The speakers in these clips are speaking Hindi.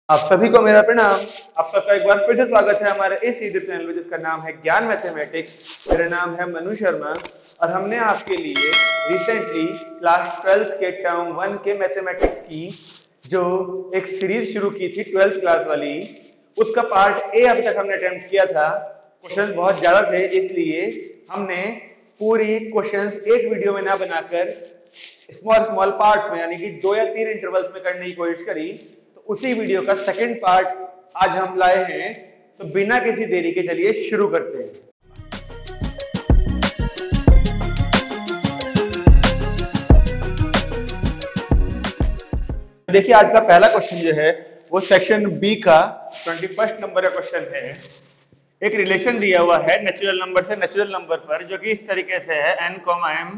आप सभी को मेरा प्रणाम। आप सबका एक बार फिर से स्वागत है हमारे इस यूट्यूब चैनल में जिसका नाम है ज्ञान मैथमेटिक्स। मेरा नाम है मनु शर्मा और हमने आपके लिए रिसेंटली क्लास 12th के टर्म 1 के मैथमेटिक्स की जो एक सीरीज शुरू की थी 12th क्लास वाली, उसका पार्ट ए अभी तक हमने अटेम्प्ट किया था। क्वेश्चन बहुत ज्यादा थे, इसलिए हमने पूरी क्वेश्चन एक वीडियो में ना बनाकर स्मॉल स्मॉल पार्ट में यानी कि 2 या 3 इंटरवल्स में करने की कोशिश करी। तो उसी वीडियो का सेकंड पार्ट आज हम लाए हैं। तो बिना किसी देरी के चलिए शुरू करते हैं। देखिए आज का पहला क्वेश्चन जो है वो सेक्शन बी का 21 नंबर का क्वेश्चन है। एक रिलेशन दिया हुआ है नेचुरल नंबर से नेचुरल नंबर पर, जो कि इस तरीके से है n, m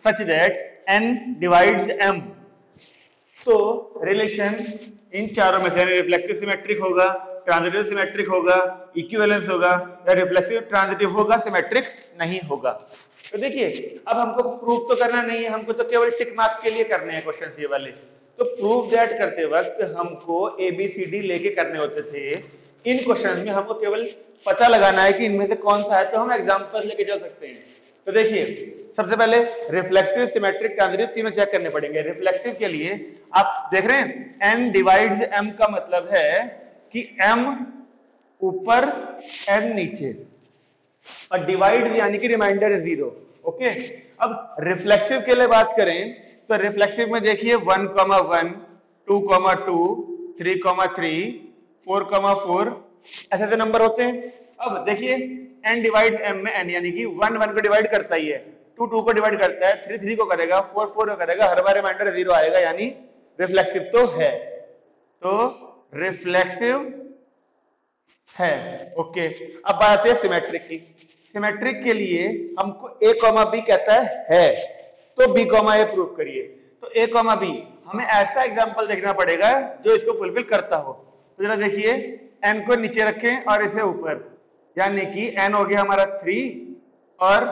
such that n divides m। तो रिलेशन इन चारों में से रिफ्लेक्सिव सिमेट्रिक होगा, ट्रांजिटिव सिमेट्रिक होगा, इक्विवेलेंस होगा या रिफ्लेक्सिव ट्रांजिटिव होगा, सिमेट्रिक नहीं होगा। तो देखिए अब हमको प्रूफ तो करना नहीं है, हमको तो केवल टिक मार्क के लिए करने हैं क्वेश्चन ये वाले। तो प्रूफ दैट करते वक्त हमको ABCD लेके करने होते थे। इन क्वेश्चन में हमको केवल पता लगाना है कि इनमें से कौन सा है, तो हम एग्जांपल लेके चल सकते हैं। तो देखिए सबसे पहले रिफ्लेक्सिव, सिमेट्रिक, ट्रांजिटिव तीनों चेक करने पड़ेंगे। रिफ्लेक्सिव के लिए आप देख रहे हैं n डिवाइड्स m का मतलब है कि m ऊपर n नीचे और डिवाइड यानी कि रिमाइंडर 0। ओके, अब रिफ्लेक्सिव के लिए बात करें तो रिफ्लेक्सिव में देखिए 1, 1, 2, 2, 3, 3, 4, 4 ऐसे ऐसे नंबर होते हैं। अब देखिए n डिवाइड्स m में n यानी कि 1 1 को डिवाइड करता ही है, 2 2 को डिवाइड करता है, 3 3 को करेगा, 4 4 को करेगा, हर बार रिमाइंडर 0 आएगा, यानी रिफ्लेक्सिव तो है। तो रिफ्लेक्सिव है। ओके, अब बात आती है सिमेट्रिक की। सिमेट्रिक के लिए हमको a, b कहता है तो b, a प्रूव करिए। तो a, b हमें ऐसा एग्जांपल देखना पड़ेगा जो इसको फुलफिल करता हो। तो जरा देखिए n को नीचे रखें और इसे ऊपर, यानी कि n हो गया हमारा 3 और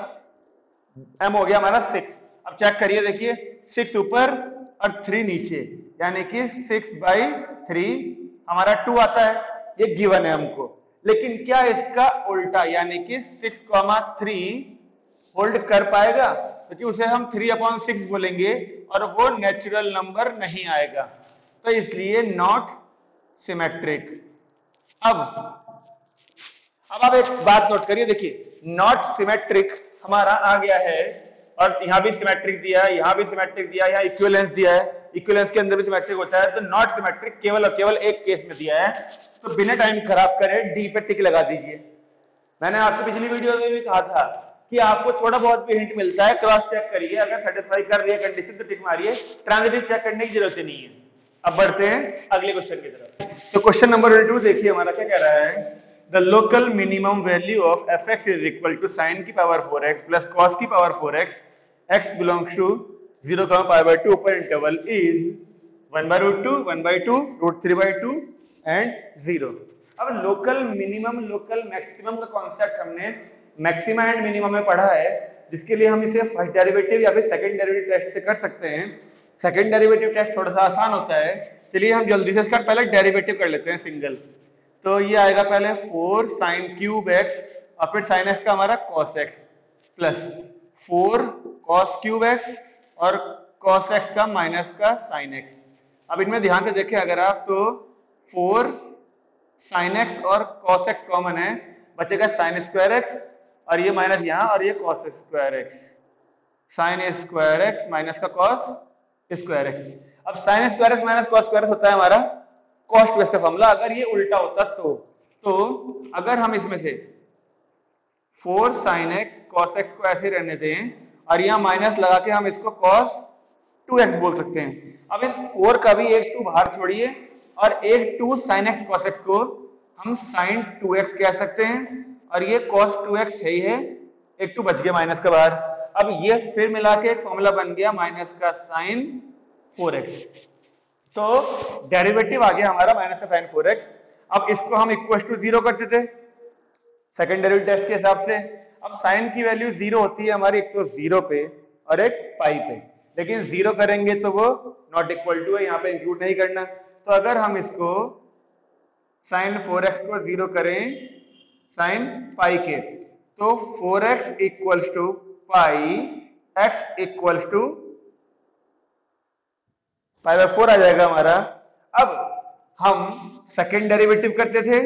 m हो गया हमारा 6। अब चेक करिए, देखिए 6 ऊपर और 3 नीचे, यानी कि 6/3 हमारा 2 आता है। ये गिवन है हमको, लेकिन क्या इसका उल्टा यानी कि 6,3 होल्ड कर पाएगा? क्योंकि उसे हम 3/6 बोलेंगे और वो नेचुरल नंबर नहीं आएगा, तो इसलिए नॉट सिमेट्रिक। अब आप एक बात नोट करिए, देखिए नॉट सिमेट्रिक हमारा आ गया है और यहां भी सिमेट्रिक दिया है, यहां भी सिमेट्रिक दिया है, यहां इक्विवेलेंस दिया है, इक्विवेलेंस के अंदर भी सिमेट्रिक होता है। तो नॉट सिमेट्रिक केवल और केवल एक केस में दिया है। तो बिना टाइम खराब करे डी पे टिक लगा दीजिए। मैंने आपको पिछली वीडियो में भी कहा था कि आपको थोड़ा बहुत भी हिंट मिलता है, क्रॉस चेक करिए, अगर सेटिस्फाई कर रही है कंडीशन तो टिक मारिए, ट्रांजिटिव चेक करने की जरूरत नहीं है। अब बढ़ते हैं अगले क्वेश्चन की तरफ। तो क्वेश्चन नंबर 22 देखिए हमारा क्या कह रहा है। The local minimum value of fx is equal to sin की पावर 4x plus cos की power 4x, x belongs to 0, pi/2 ऊपर इंटरवल is 1/√2, 1/2, √3/2 and 0। अब लोकल मिनिमम, लोकल मैक्सिमम का कॉन्सेप्ट हमने मैक्सिमा एंड मिनिमम में पढ़ा है, जिसके लिए हम इसे फर्स्ट डेरिवेटिव या फिर सेकंड डेरिवेटिव टेस्ट से कर सकते हैं। सेकंड डेरिवेटिव टेस्ट थोड़ा सा आसान होता है, चलिए हम जल्दी से इसका पहले डेरिवेटिव कर लेते हैं सिंगल। तो ये आएगा पहले 4 sin क्यूब x और फिर sin x का हमारा cos x plus 4 cos cube x और cos x का माइनस का sin x। अब इनमें ध्यान से देखें अगर आप, तो 4 sin x और cos x कॉमन है, बचेगा sin स्क्वायर x और ये माइनस यहाँ और ये cos square x, sin square x minus का cos स्क्वायर x। अब sin square x minus cos square x होता है हमारा cos 2x का फॉर्मूला। अगर ये उल्टा होता तो अगर हम इसमें से 4 sin x cos x को ऐसे रहने दें और यहाँ माइनस लगा के हम इसको cos 2x बोल सकते हैं। अब इस 4 का भी एक 2 बाहर छोड़िए और एक 2 sin x cos x को हम sin 2x कह सकते हैं और ये cos 2x है ही है, एक 2 बच गया माइनस का बाहर। अब ये फिर मिला के एक फॉर्मूला बन गया माइनस का sin 4x। तो डेरिवेटिव आ गया हमारा माइनस का sin 4x। अब इसको हम इक्वल टू 0 करते थे सेकंड डेरिवेटिव टेस्ट के हिसाब से। अब साइन की वैल्यू 0 होती है हमारी, एक तो 0 पे और एक पाई पे, लेकिन 0 करेंगे तो वो नॉट इक्वल टू है, यहाँ पे इंक्लूड नहीं करना। तो अगर हम इसको साइन 4x को 0 करें साइन पाई के, तो 4x equals to pi, x equals to pi by 4 आ जाएगा हमारा। अब हम सेकेंड डेरिवेटिव करते थे,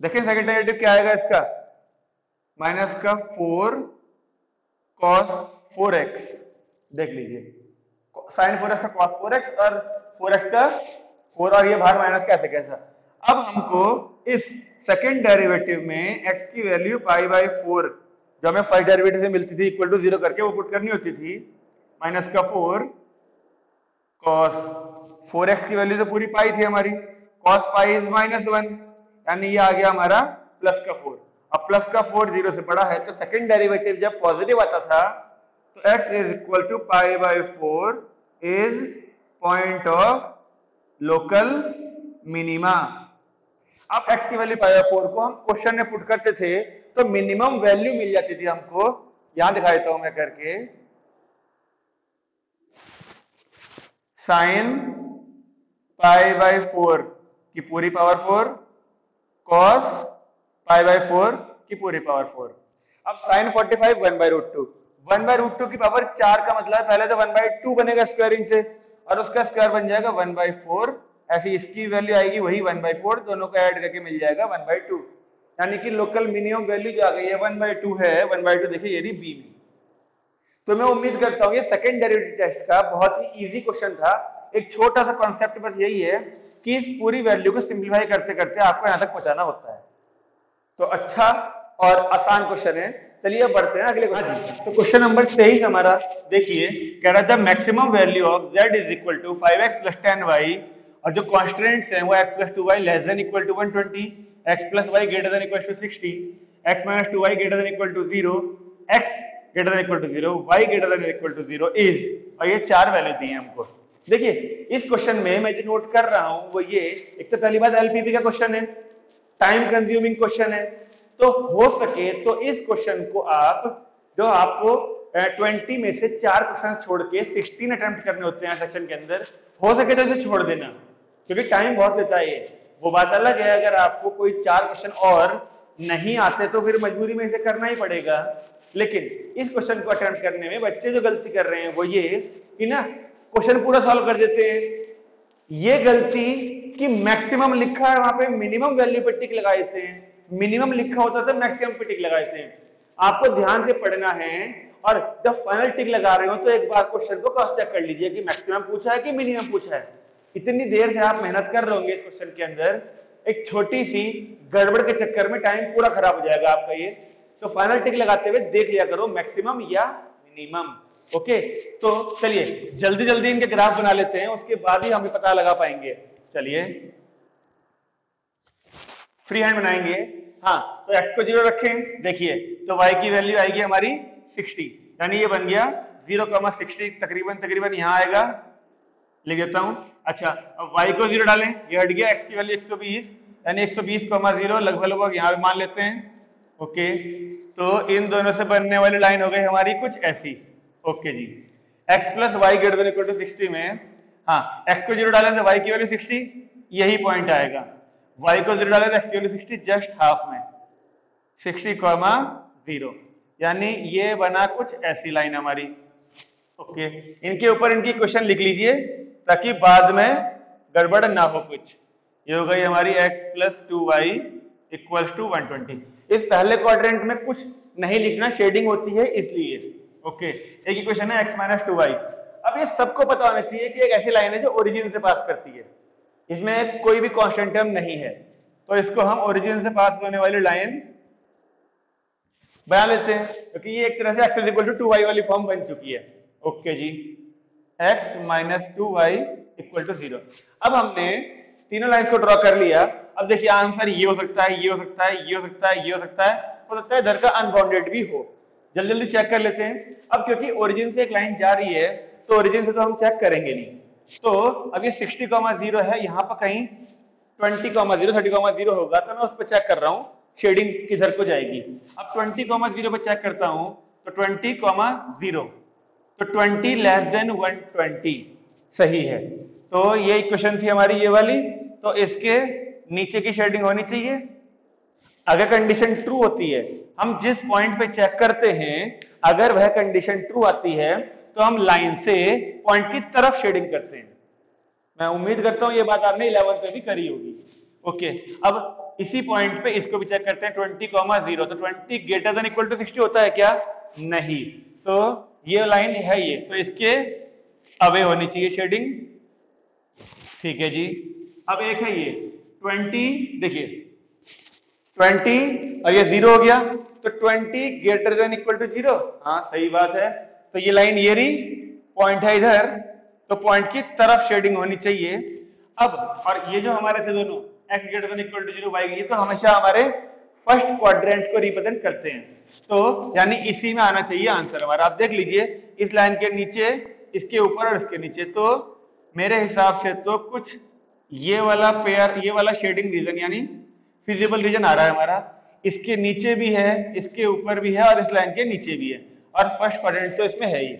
देखें सेकेंड डेरिवेटिव क्या आएगा इसका, माइनस का 4 cos 4x, देख लीजिए साइन 4x का cos 4x और 4x का 4 और ये बाहर माइनस कैसे कैसा। अब हमको इस सेकेंड डेरिवेटिव में x की वैल्यू पाई बाय 4 जो हमें फर्स्ट डेरिवेटिव से मिलती थी इक्वल टू 0 करके वो पुट करनी होती थी, माइनस का 4 cos 4x की वैल्यू तो पूरी पाई थी हमारी, cos पाई इज -1, यानी ये आ गया हमारा प्लस का 4। अब प्लस का 4 0 से बड़ा है तो सेकंड डेरिवेटिव जब पॉजिटिव आता था तो x is equal to pi by 4 is point of local minima. अब x की वैल्यू पाई बाय 4 को हम क्वेश्चन में पुट करते थे तो मिनिमम वैल्यू मिल जाती थी हमको, यहां दिखा देता हूं मैं करके, साइन पाई बाय 4 की पूरी पावर 4 cos पाई बाय 4 की पूरी पावर 4। अब sine 45 1 by root 2, 1 by root 2 की पावर 4 का मतलब पहले तो 1 बाय 2 बनेगा स्क्वायरिंग से और उसका स्क्वायर बन जाएगा 1 बाय 4, ऐसी इसकी वैल्यू आएगी वही 1 बाय 4, दोनों को ऐड करके मिल जाएगा 1 बाय 2, यानी कि लोकल मिनिमम वैल्यू जो आ गई है 1 बाय 2 है, 1 बाय 2 देखिए ये रही बी में। तो मैं उम्मीद करता हूं ये सेकंड डेरिवेटिव टेस्ट का बहुत ही इजी क्वेश्चन था, एक छोटा सा कॉन्सेप्ट बस यही है कि इस पूरी वैल्यू को सिंपलीफाई करते करते आपको यहां तक पहुंचाना होता है, तो अच्छा और आसान क्वेश्चन है। चलिए अब बढ़ते हैं अगले क्वेश्चन। तो क्वेश्चन नंबर 23 हमारा देखिए, कह रहा था maximum value of z is equal to 5x plus 10y और जो कॉन्स्टेंट्स हैं वो x plus 2y less than equal to 120, x plus y greater than equal to 60, x minus 2y greater than equal to 0, x greater than equal to 0, y greater than equal to 0 is, और ये चार वैल्यू दी हैं हमको। देखिए इस क्वेश्चन में मैं जो नोट कर रहा हूं वो ये, एक तो पहली बात एलपीपी का क्वेश्चन है, टाइम कंज्यूमिंग क्वेश्चन है, तो हो सके तो इस क्वेश्चन को आप जो आपको 20 में से 4 क्वेश्चन छोड़ के 16 अटेम्प्ट करने होते हैं सेक्शन के अंदर, हो सके तो इसे छोड़ देना क्योंकि टाइम बहुत लेता है। वो बात अलग है अगर आपको कोई 4 क्वेश्चन और नहीं आते तो फिर मजबूरी में इसे करना ही पड़ेगा, लेकिन इस क्वेश्चन को अटेम्प्ट करने में बच्चे जो गलती कर रहे हैं वो ये कि ना क्वेश्चन पूरा सॉल्व कर देते हैं, ये गलती कि मैक्सिमम लिखा है वहां पे मिनिमम वैल्यू पे टिक लगा देते हैं, मिनिमम लिखा होता था मैक्सिमम पे टिक लगा देते हैं। आपको ध्यान से पढ़ना है और जब फाइनल टिक लगा रहे हो तो एक बार क्वेश्चन को क्रॉस चेक कर लीजिए कि मैक्सिमम पूछा है कि मिनिमम पूछा है। इतनी देर से आप मेहनत कर रहे होंगे इस क्वेश्चन के अंदर, एक छोटी सी गड़बड़ के चक्कर में टाइम पूरा खराब हो जाएगा आपका ये, तो फाइनल टिक लगाते हुए देख लिया करो मैक्सिमम या मिनिमम। ओके, तो चलिए जल्दी जल्दी इनके ग्राफ बना लेते हैं, उसके बाद ही हमें पता लगा पाएंगे। चलिए फ्री हैंड बनाएंगे। हाँ, तो x को 0 रखें, देखिए तो y की वैल्यू आएगी हमारी 60, यानी ये बन गया 0,60 तकरीबन यहाँ आएगा, लिख देता हूं। अच्छा अब y को 0 डालें, ये हट गया, x की वैल्यू 120 यानी 120,0 लगभग यहाँ पे मान लेते हैं। ओके, तो इन दोनों से बनने वाली लाइन हो गई हमारी कुछ ऐसी। ओके जी, x plus Y greater than equal to 60 में, हाँ x को 0 डालें तो y की वैल्यू 60, यही पॉइंट आएगा। y को 0 डालें तो x की वैल्यू 60 जस्ट हाफ में 60,0, यानी ये बना कुछ ऐसी लाइन हमारी। ओके, इनके ऊपर इनकी क्वेश्चन लिख लीजिए ताकि बाद में गड़बड़ ना हो कुछ। ये हो गई हमारी x plus 2y equals to 120। इस पहले क्वाड्रेंट में कुछ नहीं लिखना, शेडिंग होती है इसलिए। ओके, एक ही क्वेश्चन है x माइनस 2y। अब ये सबको पता होना चाहिए कि एक ऐसी लाइन है जो ओरिजिन से पास करती है, इसमें कोई भी कांस्टेंट टर्म नहीं है, तो इसको हम ओरिजिन से पास होने वाली लाइन बना लेते हैं क्योंकि ये एक तरह से x is equal to 2y वाली फॉर्म बन चुकी है। ओके जी, x minus 2y equal to 0। अब हमने तीनों लाइंस को ड्रॉ कर लिया। अब देखिए आंसर ये हो सकता है, ये हो सकता है, ये हो सकता है, ये हो सकता है इधर का अनबाउंडेड भी हो। जल्दी जल्दी चेक कर लेते हैं। अब क्योंकि ओरिजिन से एक लाइन जा रही है तो ओरिजिन से तो हम चेक करेंगे नहीं, तो अब ये 60,0 है, यहाँ पर कहीं 20,0 30,0 होगा, तो मैं उस पर चेक कर रहा हूँ शेडिंग किधर को जाएगी। अब 20,0 पर चेक करता हूँ तो 20,0, तो 20 लेस देन 120 सही है, तो ये इक्वेशन थी हमारी ये वाली, तो इसके नीचे की शेडिंग होनी चाहिए। अगर कंडीशन ट्रू होती है, हम जिस पॉइंट पे चेक करते हैं अगर वह कंडीशन ट्रू आती है तो हम लाइन से पॉइंट की तरफ शेडिंग करते हैं। मैं उम्मीद करता हूं ये बात आपने 11 पे भी करी होगी। ओके, अब इसी पॉइंट पे इसको भी चेक करते हैं 20,0। तो 20 ग्रेटर देन इक्वल टू 60 होता है क्या? नहीं। तो ये लाइन है ये, तो इसके अवे होनी चाहिए शेडिंग। ठीक है जी। अब एक है ये 20, देखिए 20 और ये 0 हो गया, तो 20 ग्रेटर देन इक्वल टू 0। हाँ सही बात है। तो ये लाइन ये रही, पॉइंट है इधर, तो पॉइंट की तरफ शेडिंग होनी चाहिए। अब और ये जो हमारे थे दोनों x greater than equal to 0 y, ये तो हमेशा हमारे फर्स्ट क्वाड्रेंट को रिप्रेजेंट करते हैं, तो यानी इसी में आना चाहिए आंसर हमारा। आप देख लीजिए इस लाइन के नीचे, इसके ऊपर और इसके नीचे, तो मेरे हिसाब से तो कुछ ये वाला पेयर, ये वाला शेडिंग रीजन यानी फिजिबल रीजन आ रहा है हमारा, इसके नीचे भी है, इसके ऊपर भी है और इस लाइन के नीचे भी है, और फर्स्ट क्वाड्रेंट तो इसमें है ही।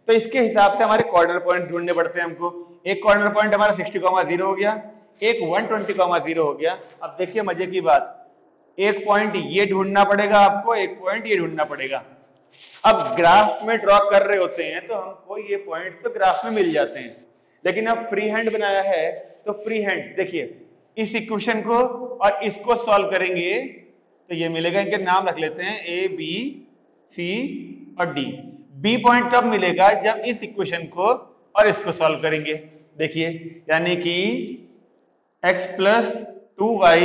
तो इसके हिसाब से हमारे कॉर्नर पॉइंट ढूंढने पड़ते हैं हमको। एक कॉर्नर पॉइंट हमारा 60,0 हो गया, एक 120,0 हो गया। अब देखिए मजे की बात, एक पॉइंट ये ढूंढना पड़ेगा आपको, एक पॉइंट ये ढूंढना पड़ेगा। अब ग्राफ में ड्रॉ कर रहे होते हैं तो हमको ये पॉइंट तो ग्राफ में मिल जाते हैं, लेकिन अब फ्री हैंड बनाया है तो फ्री हैंड देखिए इस इक्वेशन को और इसको सॉल्व करेंगे तो ये मिलेगा, इनके नाम रख लेते हैं ए बी सी और डी। बी पॉइंट तब मिलेगा जब इस इक्वेशन को और इसको सॉल्व करेंगे। देखिए यानी कि x plus 2y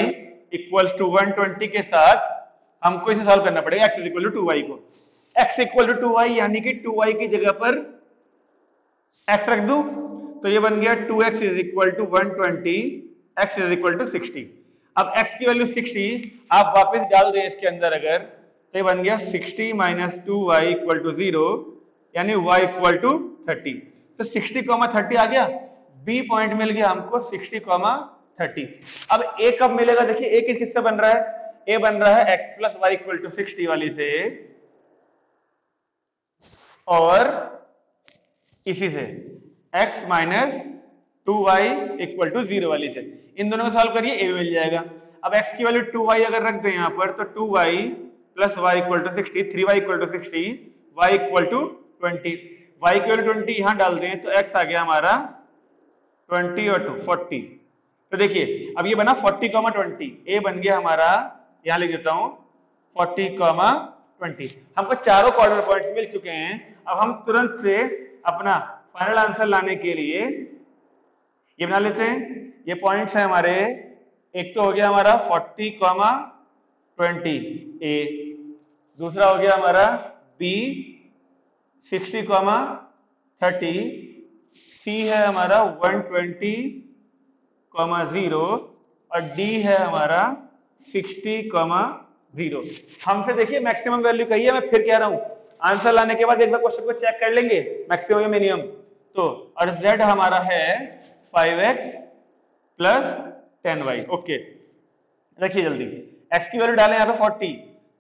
equal to 120 के साथ हमको इसे सॉल्व करना पड़ेगा, x इक्वल टू 2y को। x इक्वल टू 2y यानी कि 2y की जगह पर x रख दूं तो ये बन गया 2x is equal to 120, x is equal to 60। अब x की वैल्यू 60 आप वापस डाल दें इसके अंदर अगर, तो ये बन गया 60 माइनस 2y इक्वल टू 0 यानी y इक्वल टू 30। तो 60,30 आ गया, b पॉइंट मिल गया हमको 60,30। अब a कब मिलेगा? देखिए a किससे बन रहा है? a बन रहा है x plus Y equal to 60 वाली से और इसी से x minus 2y equal to 0 वाली से। इन दोनों को सॉल्व करिए a मिल जाएगा। अब x की वैल्यू 2y अगर रख दें यहाँ पर तो 2y plus Y equal to 60, 3y equal to 60, y equal to 20, y equal to 20 यहां डाल दें तो x आ गया हमारा 20 और 2 40। तो देखिए अब ये बना 40,20, a बन गया हमारा, यहां लिख देता हूं 40,20। हमको चारों कॉर्नर पॉइंट्स मिल चुके हैं। अब हम तुरंत से अपना फाइनल आंसर लाने के लिए ये बना लेते हैं। ये पॉइंट्स हैं हमारे, एक तो हो गया हमारा 40,20 a, दूसरा हो गया हमारा b 60,30, c है हमारा 120,0 और d है हमारा 60,0। हमसे देखिए मैक्सिमम वैल्यू कही है, मैं फिर कह रहा हूं आंसर लाने के बाद एक बार क्वेश्चन को चेक कर लेंगे मैक्सिमम या मिनिमम। तो और z हमारा है 5x प्लस 10y। ओके रखिए जल्दी, x की वैल्यू डालें यहाँ पे 40,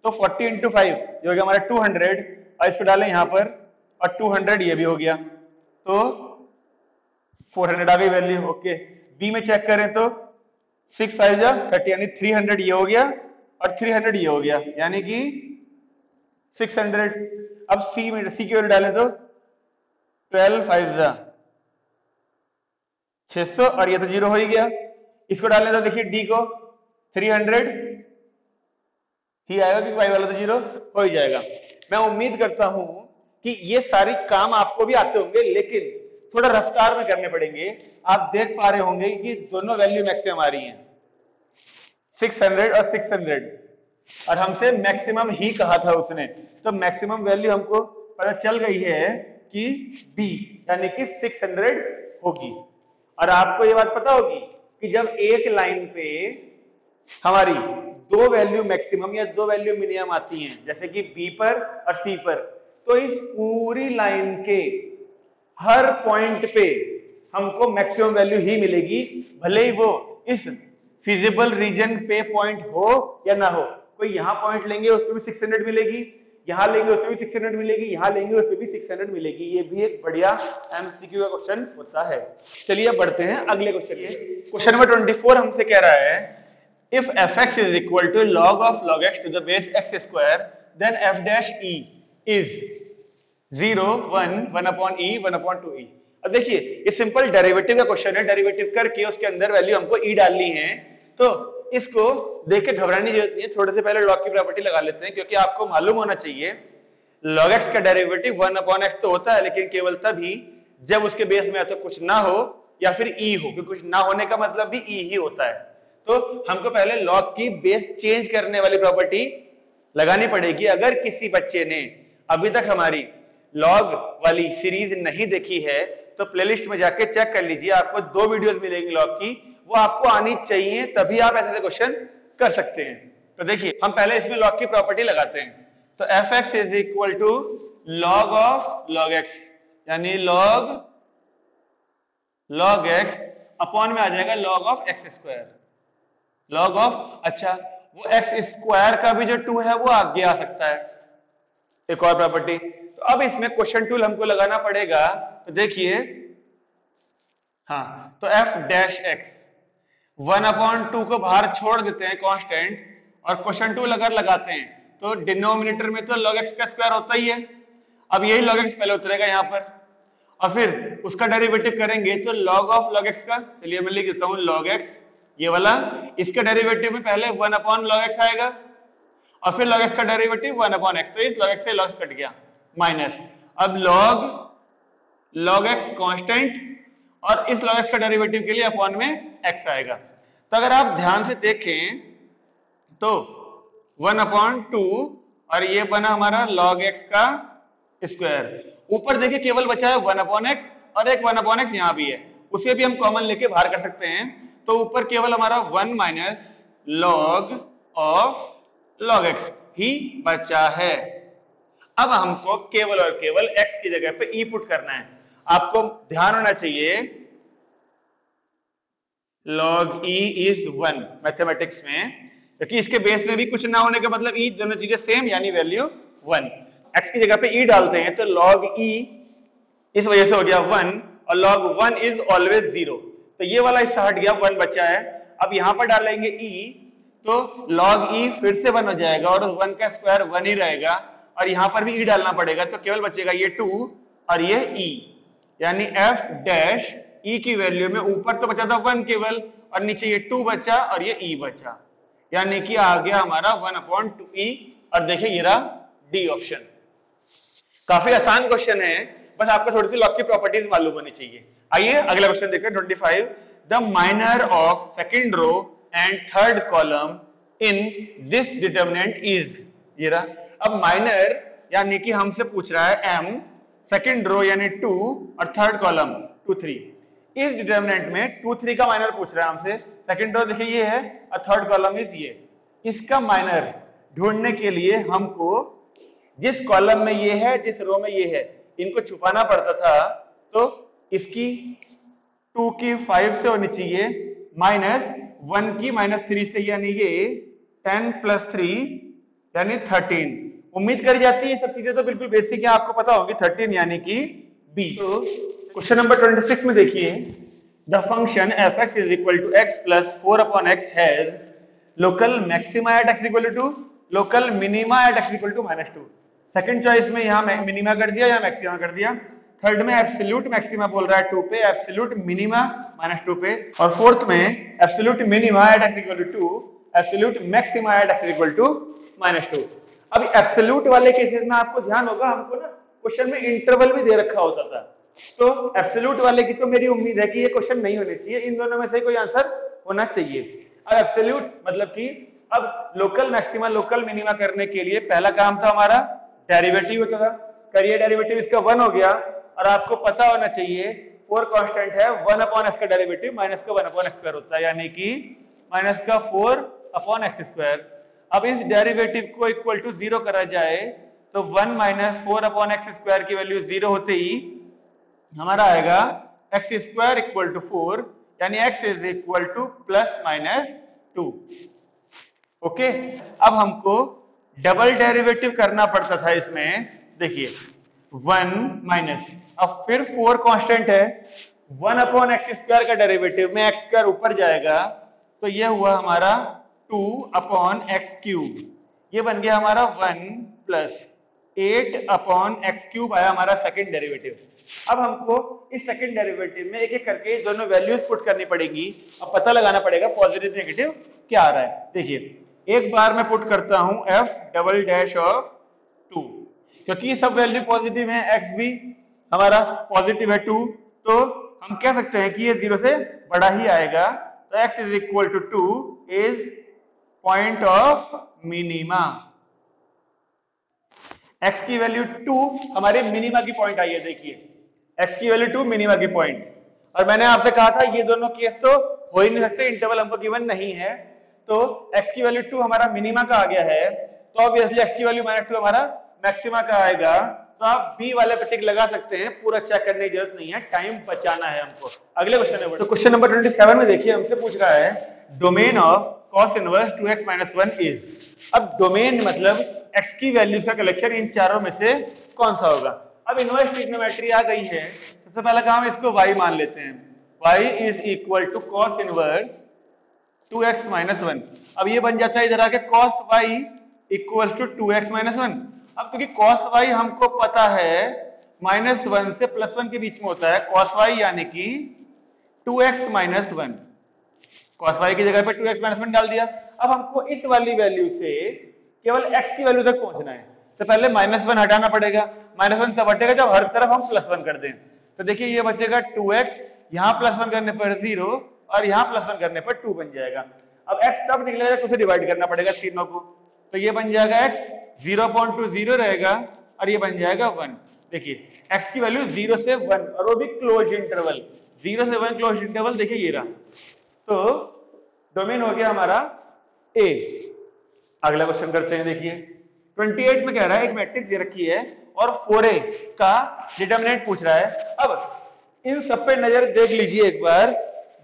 तो 40 इंटू 5 जो हो गया हमारा 200 और इसको डालें यहाँ पर और 200 ये भी हो गया तो 400 आ गई वैल्यू। ओके b में चेक करें तो 6 5 जा 30 यानी 300 ये हो गया और 300 ये हो गया यानी कि 600। अब c में c की वैल्यू डालें तो 12 5 जा 600 और ये तो 0 हो ही गया। इसको डालने तो देखिए d को 300 ही आएगा क्योंकि y वाला तो 0 हो ही जाएगा। मैं उम्मीद करता हूं कि ये सारी काम आपको भी आते होंगे लेकिन थोड़ा रफ्तार में करने पड़ेंगे। आप देख पा रहे होंगे कि दोनों वैल्यू मैक्सिमम आ रही हैं 600 और 600 और हमसे मैक्सिमम ही कहा था उसने, तो मैक्सिमम वैल्यू हमको पता चल गई है कि b यानी कि 600 होगी। और आपको ये बात पता होगी कि जब एक लाइन पे हमारी दो वैल्यू मैक्सिमम या दो वैल्यू मिनिमम आती हैं जैसे कि b पर और c पर, तो इस पूरी लाइन के हर पॉइंट पे हमको मैक्सिमम वैल्यू ही मिलेगी, भले ही वो इस फिजिबल रीजन पे पॉइंट हो या ना हो। कोई यहां पॉइंट लेंगे उसको भी 600 मिलेगी, यहाँ लेंगे उसमें भी 600 मिलेगी, यहाँ लेंगे उसमें भी 600 मिलेगी। ये भी एक बढ़िया एमसीक्यू का क्वेश्चन होता है। चलिए अब बढ़ते हैं अगले क्वेश्चन पे। क्वेश्चन नंबर 24 हमसे कह रहा है if fx is equal to log of log x to the base x square then f dash e is 0 1 1 upon e 1 upon 2e। अब देखिए ये सिंपल डेरिवेटिव का क्वेश्चन है, डेरिवेटिव करके उसके अंदर वैल्यू हमको e डालनी है। तो इसको देख के घबराने की जरूरत नहीं है, थोड़े से पहले लॉग की प्रॉपर्टी लगा लेते हैं, क्योंकि आपको मालूम होना चाहिए log x का डेरिवेटिव 1 अपॉन x तो होता है, लेकिन केवल तभी जब उसके बेस में या तो कुछ ना हो या फिर e हो, क्योंकि कुछ ना होने का मतलब भी e ही होता है। तो हमको पहले log की बेस चेंज करने वाली प्रॉपर्टी लगानी पड़ेगी। अगर किसी बच्चे ने अभी तक हमारी log वाली सीरीज नहीं देखी है तो प्लेलिस्ट में जाके चेक कर लीजिए, आपको 2 वीडियोस मिलेंगी log की, वो आपको आनी चाहिए, तभी आप ऐसे क्वेश्चन कर सकते हैं। तो देखिए हम पहले इसमें log की प्रॉपर्टी लगाते हैं। तो fx is equal to log of log x, यानी log x अपॉन में आ जाएगा log of x square, log of, अच्छा वो x स्क्वायर का भी जो 2 है वो आगे आ सकता है, एक और प्रॉपर्टी। तो अब इसमें क्वेश्चन टूल हमको लगाना पड़ेगा। तो देखिए हाँ, तो f डैश x 1 अपॉन 2 को बाहर छोड़ देते हैं कांस्टेंट, और क्वेश्चन टूल अगर लगाते हैं तो डिनोमिनेटर में तो log x का स्क्वायर होता ही है। अब यही log x पहले उतरेगा यहाँ पर, और फिर उसका डेरिवेटिव करेंगे तो log ऑफ log x का, चलिए मैं लिख देता हूँ log x, ये वाला, इसका डेरिवेटिव में पहले 1 अपॉन log x आएगा, और फिर log x का डेरिवेटिव 1 अपॉन x, तो इस log x से log कट गया, माइनस अब log x कांस्टेंट, और इस log x का डेरिवेटिव के लिए अपॉन में x आएगा। तो अगर आप ध्यान से देखें तो 1 अपॉन 2 और ये बना हमारा log x का स्क्वायर, ऊपर देखिए केवल बचा है 1 अपॉन x, और एक 1 अपॉन x यहाँ भी है, उसे भी हम कॉमन लेके बाहर कर सकते हैं। तो ऊपर केवल हमारा 1 minus log of log x ही बचा है। अब हमको केवल और केवल x की जगह पे e पुट करना है। आपको ध्यान होना चाहिए log e इज 1 मैथमेटिक्स में, क्योंकि इसके बेस में भी कुछ ना होने का मतलब e, दोनों चीजें सेम यानी वैल्यू 1। x की जगह पे e डालते हैं तो log e इस वजह से हो गया 1, और log 1 इज ऑलवेज 0, तो ये वाला हिस्सा हट गया, 1 बचा है। अब यहां पर डालेंगे e तो log e फिर से 1 हो जाएगा, और 1 का स्क्वायर 1 ही रहेगा, और यहां पर भी e डालना पड़ेगा, तो केवल बचेगा ये 2 और ये e, यानी f डैश e की वैल्यू में ऊपर तो बचा था 1 केवल, और नीचे ये 2 बचा और ये e बचा, यानी कि आ गया हमारा 1 अपॉन 2e। और देखिए ये रहा डी ऑप्शन। काफी आसान क्वेश्चन है, बस आपको थोड़ी सी लॉग की प्रॉपर्टीज मालूम होनी चाहिए। आइए अगला क्वेश्चन देखते हैं 25। The minor of second row and third column in this determinant is, ये रहा। अब माइनर यानी कि हमसे पूछ रहा है m, सेकंड रो यानी 2 और थर्ड कॉलम 2 3, इस डिटरमिनेंट में 2 3 का माइनर पूछ रहा है हमसे। सेकंड रो देखिए ये है और थर्ड कॉलम इज ये। इसका माइनर ढूंढने के लिए हमको जिस कॉलम में ये है, जिस रो में ये है, इनको छुपाना पड़ता था, तो इसकी 2 की 5 से होनी चाहिए, माइनस 1 की -3 से, यानी ये 10 + 3 यानी 13। उम्मीद करी जाती है ये सब चीजें तो बिल्कुल बेसिक है, आपको पता होगी, 13 यानी कि बी। तो क्वेश्चन नंबर 26 में देखिए, the function fx is equal to x plus 4 upon x has local maxima at x equal to local minima at x equal to -2। Second choice में यहाँ मिनिमा कर दिया या मैक्सिमा कर दिया, थर्ड में एब्सोल्यूट मैक्सिमा बोल रहा है 2 पे, एब्सोल्यूट मिनिमा -2 पे, और फोर्थ में absolute minima at x equal to 2, absolute maxima at x equal to -2। अब एब्सोल्यूट वाले केसेस में आपको ध्यान होगा, हमको ना क्वेश्चन में इंटरवल भी दे रखा होता था, तो एब्सोल्यूट वाले की तो मेरी उम्मीद है कि ये क्वेश्चन नहीं होने चाहिए, इन दोनों में से कोई आंसर होना चाहिए। अब एब्सोल्यूट मतलब कि अब लोकल मैक्सिमा लोकल मिनिमा करने के लिए पहला काम था हमारा डेरिवेटिव होता था, करिए डेरिवेटिव, इसका 1 हो गया, और आपको पता होना चाहिए 4 कांस्टेंट है, 1 अपॉन x का डेरिवेटिव माइनस का 1 अपॉन x स्क्वायर होता है, यानी कि माइनस का 4 अपॉन x स्क्वायर। अब इस डेरिवेटिव को इक्वल टू 0 करा जाए तो 1 माइनस 4 अपॉन x स्क्वायर की वैल्यू 0 होते ही हमारा आएगा x स्क्वायर इक्वल टू 4, यानी x is equal to +- 2। Okay, अब हमको डबल डेरिवेटिव करना पड़ता था इसमें। देखिए 1 माइनस, अब फिर 4 कांस्टेंट है, 1 अपॉन एक्स स्क्वायर का डेरिवेटिव में एक्स स्क्वायर ऊपर जाएगा, तो ये हुआ हमारा 2 अपॉन एक्स क्यूब, ये बन गया हमारा 1 प्लस 8 अपॉन एक्स क्यूब आया हमारा सेकंड डेरिवेटिव। अब हमको इस सेकंड डेरिवेटिव में एक एक करके दोनों वैल्यूज पुट करनी पड़ेगी और पता लगाना पड़ेगा पॉजिटिव नेगेटिव क्या आ रहा है। देखिए एक बार मैं पुट करता हूं f डबल डैश ऑफ 2, क्योंकि सब वैल्यू पॉजिटिव है, x भी हमारा पॉजिटिव है 2, तो हम कह सकते हैं कि ये 0 से बड़ा ही आएगा, तो x is equal to 2 is point of minima. x की वैल्यू 2 हमारे मिनिमा की पॉइंट आई है। देखिए x की वैल्यू 2 मिनिमा की पॉइंट, और मैंने आपसे कहा था ये दोनों केस तो हो ही नहीं सकते, इंटरवल हमको गिवन नहीं है, तो x की वैल्यू 2 हमारा मिनिमा का आ गया है, तो ऑब्वियसली x की वैल्यू -2 हमारा मैक्सिमा का आएगा। तो आप बी वाले पे टिक लगा सकते हैं, पूरा चेक करने की जरूरत नहीं है, टाइम बचाना है हमको। अगले क्वेश्चन में, तो क्वेश्चन नंबर 27 में देखिए हमसे पूछ रहा है domain of cos inverse 2x - 1 is. अब डोमेन मतलब x की वैल्यूज का कलेक्शन इन चारों में से कौन सा होगा। अब इनवर्स ट्रिग्नोमेट्री आ गई है, सबसे पहला काम इसको y मान लेते हैं, y is equal to cos inverse 2x - 1। अब ये बन जाता है इधर आके cos y equal to 2x - 1। अब क्योंकि cos y हमको पता है -1 से +1 के बीच में होता है, cos y यानी कि 2x - 1, cos y की जगह पे 2x - 1 डाल दिया। अब हमको इस वाली वैल्यू से केवल x की वैल्यू तक पहुंचना है, तो पहले -1 हटाना पड़ेगा, -1 तब हटेगा जब हर तरफ हम +1 कर दें, तो देखिए ये बचेगा 2x, यहां +1 करने पर 0 और यहां +1 करने पर 2 बन जाएगा। अब x तब निकलेगा तो उसे डिवाइड करना पड़ेगा तीनों को, तो ये बन जाएगा x 0.2 0 रहेगा और ये बन जाएगा 1। देखिए x की वैल्यू 0 से 1 और वो भी क्लोज इंटरवल, 0 से 1 क्लोज इंटरवल, देखिए ये रहा, तो डोमेन हो गया हमारा A। अगला क्वेश्चन करते हैं। देखिए 28 में कह रहा है एक मैट्रिक्स दे रखी है और 4A का डिटरमिनेंट पूछ रहा है। अब इन सब पे नजर देख लीजिए एक बार,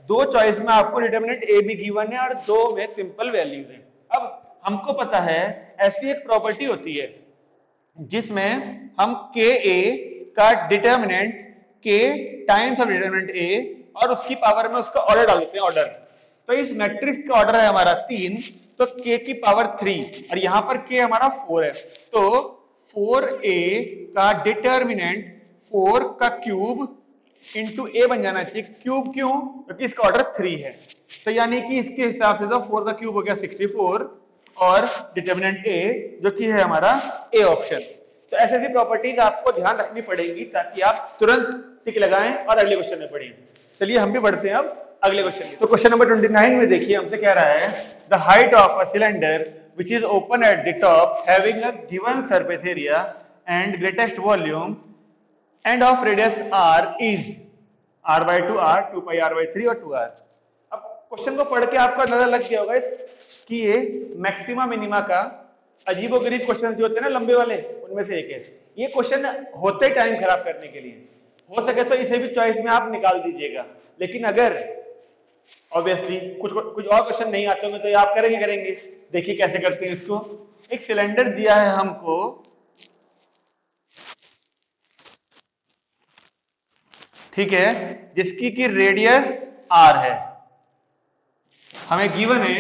दो चॉइस में आपको डिटरमिनेंट A भी गिवन है और दो में सिंपल वैल्यूज है। अब हमको पता है ऐसी एक प्रॉपर्टी होती है जिसमें हम KA का determinant K times of determinant A और उसकी पावर में उसका ऑर्डर डाल देते हैं, ऑर्डर। तो इस मैट्रिक्स का ऑर्डर है हमारा 3, तो k की पावर 3 और यहां पर k हमारा 4 है, तो 4a का डिटरमिनेंट 4 का क्यूब इंटू a बन जाना चाहिए। क्यूब क्यों? क्योंकि इसका ऑर्डर 3 है, तो यानी कि इसके हिसाब से तो 4 का क्यूब हो गया 64 और डिटरमिनेंट a जो कि है हमारा a ऑप्शन। तो ऐसे ऐसी प्रॉपर्टीज आपको ध्यान रखनी पड़ेगी ताकि आप तुरंत टिक लगाएं और अगले क्वेश्चन में पढ़िए। चलिए हम भी बढ़ते हैं अब अगले क्वेश्चन में। तो क्वेश्चन नंबर 29 में देखिए हमसे कह रहा है the height of a cylinder which is open at the top having a given surface area and greatest volume and of radius r is r/2 r 2 pi r/3 और 2r। अब क्वेश्चन को पढ़ के आपको अंदाजा लग गया होगा कि ये मैक्सिमा मिनिमा का अजीबोगरीब क्वेश्चन जो होते हैं ना लंबे वाले, उनमें से एक है। ये क्वेश्चन होते टाइम खराब करने के लिए, हो सके तो इसे भी चॉइस में आप निकाल दीजिएगा, लेकिन अगर ऑब्वियसली कुछ और क्वेश्चन नहीं आते होंगे तो ये आप करेंगे। देखिए कैसे करते हैं इसको। एक सिलेंडर दिया है हमको, ठीक है, जिसकी की रेडियस r है, हमें गिवन है,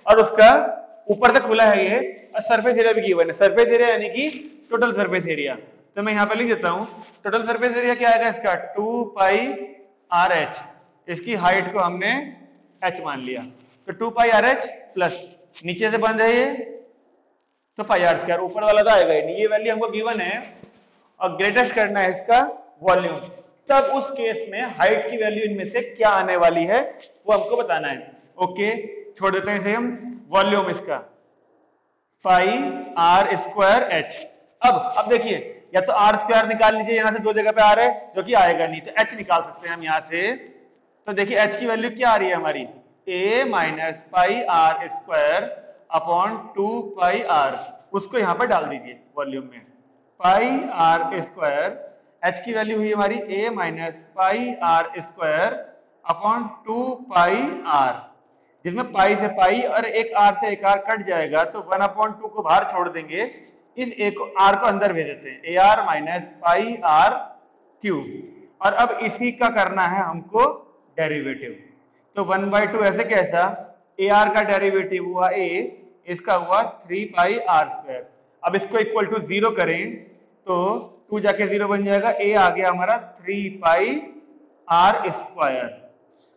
और उसका ऊपर तक खुला है ये, और सरफेस एरिया भी गिवन है। सरफेस एरिया यानी कि टोटल सरफेस एरिया, तो मैं यहां पे लिख देता हूं टोटल सरफेस एरिया क्या आएगा इसका 2 पाई आर एच, इसकी हाइट को हमने h मान लिया, तो 2 पाई आर एच प्लस नीचे से बंद है ये तो पाई आर स्क्वायर, ऊपर वाला तो आएगा ही नहीं, ये वैल्यू हमको गिवन है और ग्रेटेस्ट करना है इसका वॉल्यूम। तब उस केस में हाइट की वैल्यू इनमें से क्या आने वाली है वो हमको बताना है। ओके, छोड़ देते हैं इसे हम, वॉल्यूम इसका पाई आर स्क्वायर एच। अब देखिए या तो आर स्क्वायर निकाल लीजिए, यहां से दो जगह पे आ रहा है जो कि आएगा नहीं, तो एच निकाल सकते हैं हम यहां से। तो देखिए एच की वैल्यू क्या आ रही है हमारी, a minus pi r square upon 2 pi r, उसको यहां पर डाल दीजिए वॉल्यूम में, पाई आर स्क्वायर, एच की वैल्यू हुई हमारी a minus pi r square upon 2 pi r. जिसमें पाई से पाई और एक आर से एक आर कट जाएगा, तो 1/2 को बाहर छोड़ देंगे, इस ए को आर को अंदर भेज देते हैं, a r minus pi r cube. और अब इसी का करना है हमको डेरिवेटिव, तो 1/2 ऐसे कैसा, ए आर का डेरिवेटिव हुआ ए, इसका हुआ 3 पाई आर स्क्वायर। अब इसको इक्वल टू 0 करें तो 2 जाके 0 बन जाएगा, ए आ गया हमारा 3 पाई आर स्क्वायर।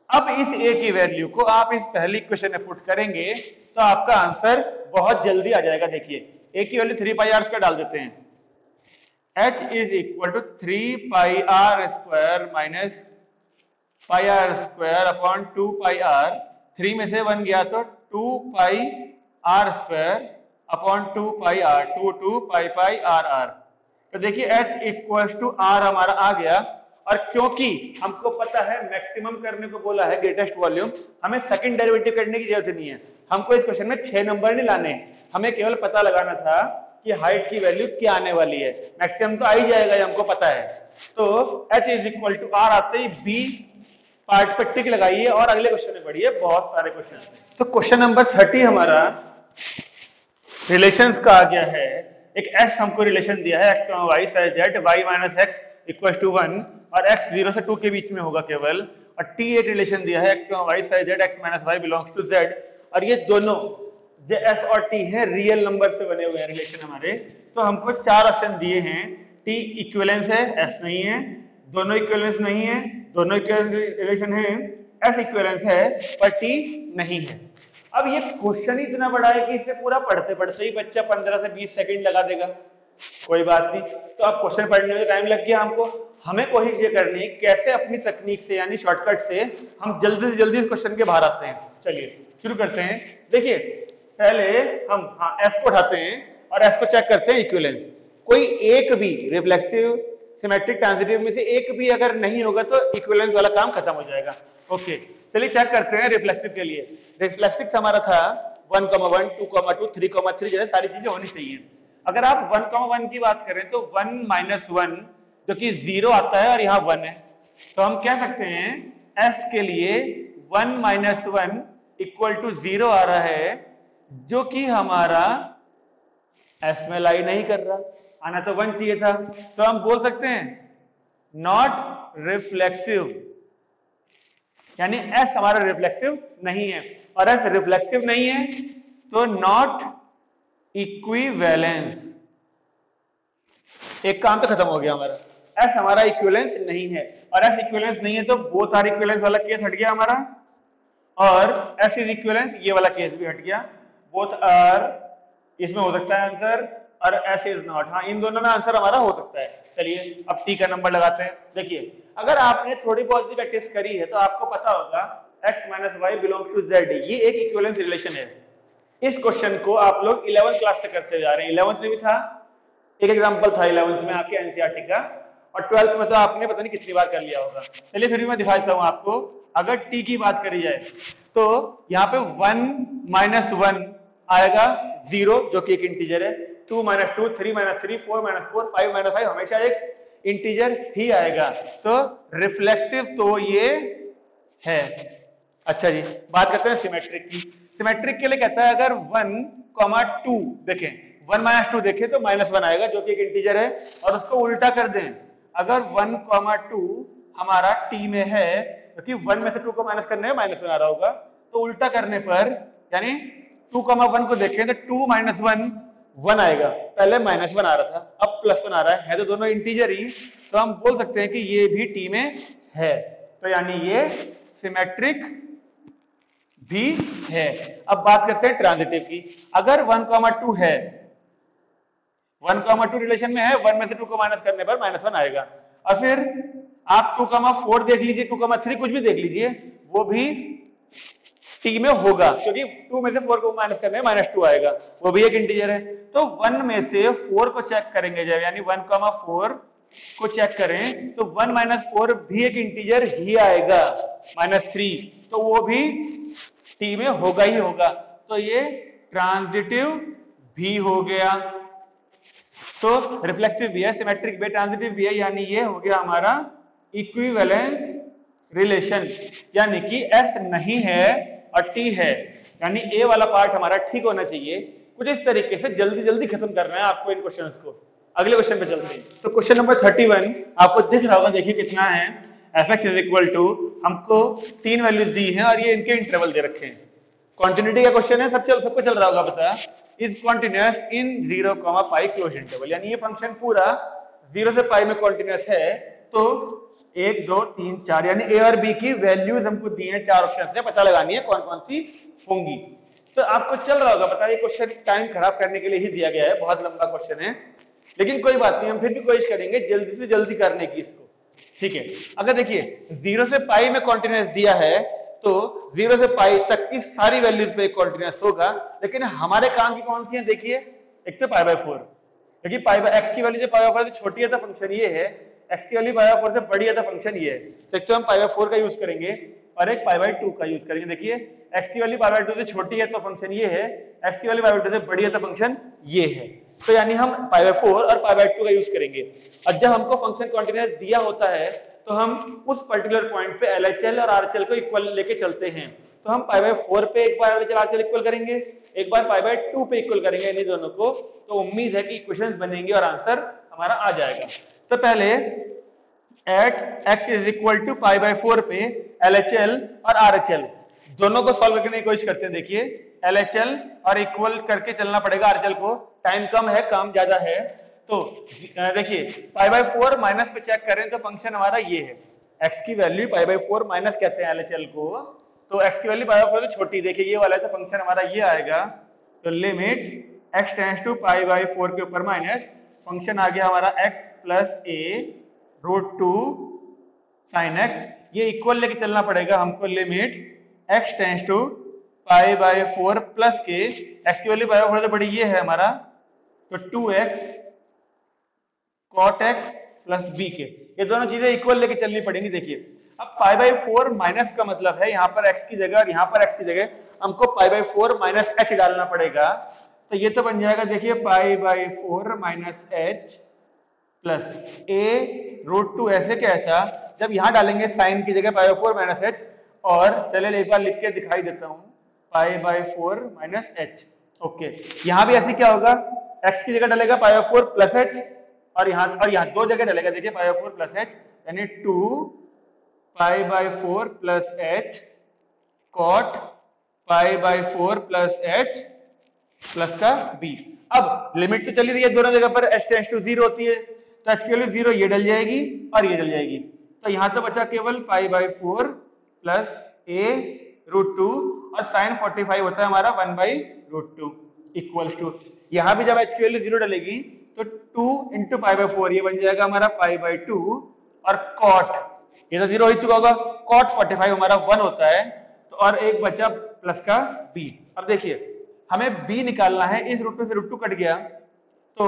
अब इस a की वैल्यू को आप इस पहली इक्वेशन में पुट करेंगे तो आपका आंसर बहुत जल्दी आ जाएगा। देखिए a की वैल्यू 3 पाई आर स्क्वायर डाल देते हैं, h is equal to 3 pi r square minus pi r square upon 2 pi r, 3 में से 1 गया तो 2 pi r square upon 2 pi r, 2 pi pi r r. तो देखिए h इक्वल टू आर हमारा आ गया, और क्योंकि हमको पता है मैक्सिमम करने को बोला है ग्रेटेस्ट वॉल्यूम, हमें सेकंड डेरिवेटिव करने की जरूरत नहीं है। हमको इस क्वेश्चन में 6 नंबर नहीं लाने, हमें केवल पता लगाना था कि हाइट की वैल्यू क्या आने वाली है, मैक्सिमम तो आ ही जाएगा, ये हमको पता है। तो h is equal to r आते ही बी पार्ट पर टिक लगाइए और अगले क्वेश्चन में बढ़िए, बहुत सारे क्वेश्चन। तो क्वेश्चन नंबर 30 हमारा रिलेशंस का आ गया है। एक s हमको रिलेशन दिया है, x, y, z, y minus x equal to 1, और x 0 से 2 के बीच में होगा केवल, और t एक रिलेशन दिया है, x, y, z, x minus y belongs to z, और ये दोनों जो s और t है रियल नंबर से बने हुए हैं रिलेशन हमारे। तो हमको 4 ऑप्शन दिए हैं, t इक्विवेलेंस है, s नहीं है, दोनों इक्विवेलेंस नहीं है, दोनों इक्विवेलेंस रिलेशन है, s इक्विवेलेंस है पर t नहीं है। अब ये क्वेश्चन ही इतना बड़ा है कि इसे पूरा पढ़ते पढ़ते ही बच्चा 15 से 20 सेकंड लगा देगा, कोई बात नहीं। तो अब क्वेश्चन पढ़ने में टाइम लग गया हमको, हमें कोशिश ये करनी है कैसे अपनी तकनीक से यानी शॉर्टकट से हम जल्दी से जल्दी इस क्वेश्चन के बाहर आते हैं। चलिए शुरू करते हैं। देखिए पहले हम एफ को उठाते हैं और एफ को चेक करते हैं इक्विवेलेंस। कोई एक भी रिफ्लेक्सिव सिमेट्रिक ट्रांजिटिव में से एक भी अगर नहीं होगा तो इक्विवेलेंस वाला काम खत्म हो जाएगा। ओके चलिए चेक करते हैं रिफ्लेक्सिव के लिए। रिफ्लेक्सिव हमारा था 1, 1, 2, 2, 3, 3 जैसे सारी चीजें होनी चाहिए। अगर आप 1, 1 की बात करें तो 1 माइनस 1 जो कि 0 आता है और यहाँ 1 है, तो हम कह सकते हैं s के लिए 1 माइनस 1 इक्वल टू 0 आ रहा है, जो कि हमारा s में लाई नहीं कर रहा, आना तो 1 चाहिए था। तो हम बोल सकते हैं नॉट रिफ्लेक्सिव, यानी s हमारा रिफ्लेक्सिव नहीं है, और s रिफ्लेक्सिव नहीं है तो नॉट इक्विवेलेंस। एक काम तो खत्म हो गया हमारा, s हमारा इक्विवेलेंस नहीं है, और s इक्विवेलेंस नहीं है तो बोथ आर इक्विवेलेंस वाला केस हट गया हमारा, और s इज इक्विवेलेंस ये वाला केस भी हट गया। बोथ आर इसमें हो सकता है आंसर, और s इज नॉट, हाँ इन दोनों में आंसर हमारा हो सकता है। चलिए अब t का नंबर लगाते हैं। देखिए अगर आपने थोड़ी बहुत भी प्रैक्टिस करी है तो आपको पता होगा x minus Y belongs to z, ये एक इक्विवेलेंस रिलेशन है। इस क्वेश्चन को आप लोग 11th क्लास से करते जा रहे हैं, 11th में भी था, एक एग्जांपल था 11th में आपके एनसीईआरटी का, और 12th में तो आपने पता नहीं कितनी बार कर लिया होगा। चलिए फिर भी मैं दिखा देता हूं आपको। अगर t की बात करी जाए तो यहाँ पे 1 माइनस 1 आएगा 0 जो कि एक इंटीजर है, 2 माइनस 2, 3 माइनस 3, 4 माइनस 4, 5 माइनस 5 हमेशा एक इंटीजर ही आएगा, तो रिफ्लेक्सिव तो ये है। अच्छा जी बात करते हैं सिमेट्रिक की। सिमेट्रिक के लिए कहता है अगर 1, 2 देखें, 1 माइनस 2 देखें तो -1 आएगा जो कि एक इंटीजर है, और उसको उल्टा कर दें, अगर 1, 2 हमारा t में है क्योंकि 1 में से 2 को माइनस करने में -1 आ रहा होगा, तो उल्टा करने पर यानी 2, 1 को देखें तो 2 माइनस 1 1 आएगा, पहले -1 आ रहा था अब +1 आ रहा है तो दोनों इंटीजर ही, तो हम बोल सकते हैं कि ये भी t में है, तो यानी ये सिमेट्रिक भी है। अब बात करते हैं ट्रांजिटिव की। अगर 1, 2 है, 1, 2 रिलेशन में है, 1 में से 2 को माइनस करने पर -1 आएगा, और फिर आप 2, 4 देख लीजिए, 2, 3 कुछ भी देख लीजिए, वो भी t में होगा क्योंकि 2 में से 4 को माइनस करने में -2 आएगा, वो भी एक इंटीजर है। तो 1 में से 4 को चेक करेंगे जब, यानी 1, 4 को चेक करें तो 1 माइनस 4 भी एक इंटीजर ही आएगा, -3, तो वो भी t में होगा ही होगा, तो ये ट्रांजिटिव भी हो गया। तो रिफ्लेक्सिव भी है, सिमेट्रिक भी है, ट्रांजिटिव भी है, यानी ये हो गया हमारा इक्विवेलेंस रिलेशन, यानी कि s नहीं है और टी है, यानी ए वाला पार्ट हमारा ठीक होना चाहिए। कुछ इस तरीके से जल्दी जल्दी खत्म करना है आपको इन क्वेश्चंस को। अगले क्वेश्चन पे चलते हैं। तो क्वेश्चन नंबर 31 आपको दिख रहा होगा, देखिए कितना है। fx इज इक्वल टू, हमको 3 वैल्यूज दी हैं और ये इनके इंटरवल दे रखे हैं। क्वांटिटी का क्वेश्चन है, सबको चल रहा होगा पता, is continuous in 0, pi close interval, यानी ये फंक्शन पूरा 0 से पाई में कॉन्टिन्यूअस है। तो 1 2 3 4 यानी ए और बी की वैल्यूज हमको दी हैं, 4 ऑप्शन से पता लगानी है कौन कौन सी होंगी। तो आपको चल रहा होगा पता, ये क्वेश्चन टाइम खराब करने के लिए ही दिया गया है, बहुत लंबा क्वेश्चन है, लेकिन कोई बात नहीं, हम फिर भी कोशिश करेंगे जल्दी से जल्दी करने की इसको। ठीक है, अगर देखिए 0 से पाई में कॉन्टिन्यूअस दिया है तो 0 से पाई तक की सारी वैल्यूज पे कॉन्टिन्यूअस होगा, लेकिन हमारे काम की कौन सी है देखिए, एक तो पाई बाय 4, क्योंकि पाई बाय एक्स की वैल्यू जो पाई बाय 4 से छोटी है तो फंक्शन ये है, एक्स की वैल्यू पाई बाय 4 से बड़ी है तो फंक्शन ये है। तो एक तो हम पाई बाय 4 का यूज करेंगे और एक पाई बाय 2 का यूज करेंगे। देखिए एक्स की वैल्यू पाई बाय 2 से छोटी है तो फंक्शन ये है, एक्स की वैल्यू पाई बाय 2 से बड़ी है तो फंक्शन ये है। तो यानी हम पाई बाय 4 और पाई बाय 2 का यूज करेंगे। और जब हमको फंक्शन कॉन्टिन्यूअस दिया होता है तो हम उस पर्टिकुलर पॉइंट पे एलएचएल और आरएचएल को इक्वल लेके चलते हैं। तो हम पाई बाय 4 पे एक बार एलएचएल आरएचएल इक्वल करेंगे, एक बार पाई बाय 2 पे इक्वल करेंगे इन दोनों को। तो उम्मीद है कि इक्वेशंस बनेंगे और आंसर हमारा आ जाएगा। तो पहले at x is equal to pi by 4 पे एलएचएल और आरएचएल दोनों को सॉल्व करने की कोशिश करते हैं। देखिए एलएचएल और इक्वल करके चलना पड़ेगा आरएचएल को, टाइम कम है काम ज्यादा है। तो देखिए पाई बाय 4 माइनस पे चेक करें तो फंक्शन हमारा ये है, x की वैल्यू पाई बाय 4 माइनस कहते हैं एलएचएल को, तो x की वैल्यू पाई बाय 4 से छोटी, देखिए ये वाला है तो फंक्शन हमारा ये आएगा। तो limit x tends to pi by 4 के ऊपर माइनस फंक्शन आ गया हमारा x plus a root 2 sine x, ये इक्वल लेके चलना पड़ेगा हमको। Limit x tends to pi by 4 plus के, x की वैल्यू पाई बाय 4 से बड़ी ये है हमारा, तो 2x cot x plus b के, ये दोनों चीजें इक्वल लेके चलनी पड़ेंगी। देखिए अब पाई बाय 4 माइनस का मतलब है यहाँ पर x की जगह और यहाँ पर x की जगह हमको पाई बाय 4 माइनस h डालना पड़ेगा। तो ये तो बन जाएगा देखिए pi by 4 minus h plus a root 2 ऐसे कैसा, जब यहां डालेंगे साइन की जगह पाई बाय 4 माइनस h, और चलिए एक बार लिख के दिखाई देता हूं पाई बाय 4 माइनस h। ओके, यहां भी ऐसे क्या होगा, x की जगह डालेगा पाई बाय 4 प्लस h और यहां दो जगह डालेगा, देखिए पाई बाय 4 प्लस h, यानी 2 pi by 4 plus h cot pi by 4 plus h plus का b। अब लिमिट तो चली रही है दोनों जगह पर, h टेंड्स टू 0 होती है तो h की वैल्यू 0 ये डल जाएगी और ये डल जाएगी। तो यहां तो बचा केवल pi by 4 plus a root 2 और साइन 45 होता है हमारा 1 बाई रूट 2 इक्वल्स टू, यहां भी जब h की वैल्यू 0 डलेगी तो 2 इंटू पाई बाय 4 ये बन जाएगा हमारा पाई बाय 2 और कॉट, ये तो 0 हो चुका होगा, कॉट 45 हमारा 1 होता है। तो और एक बचा प्लस का b। अब देखिए हमें b निकालना है, इस रूट 2 से रूट 2 कट गया तो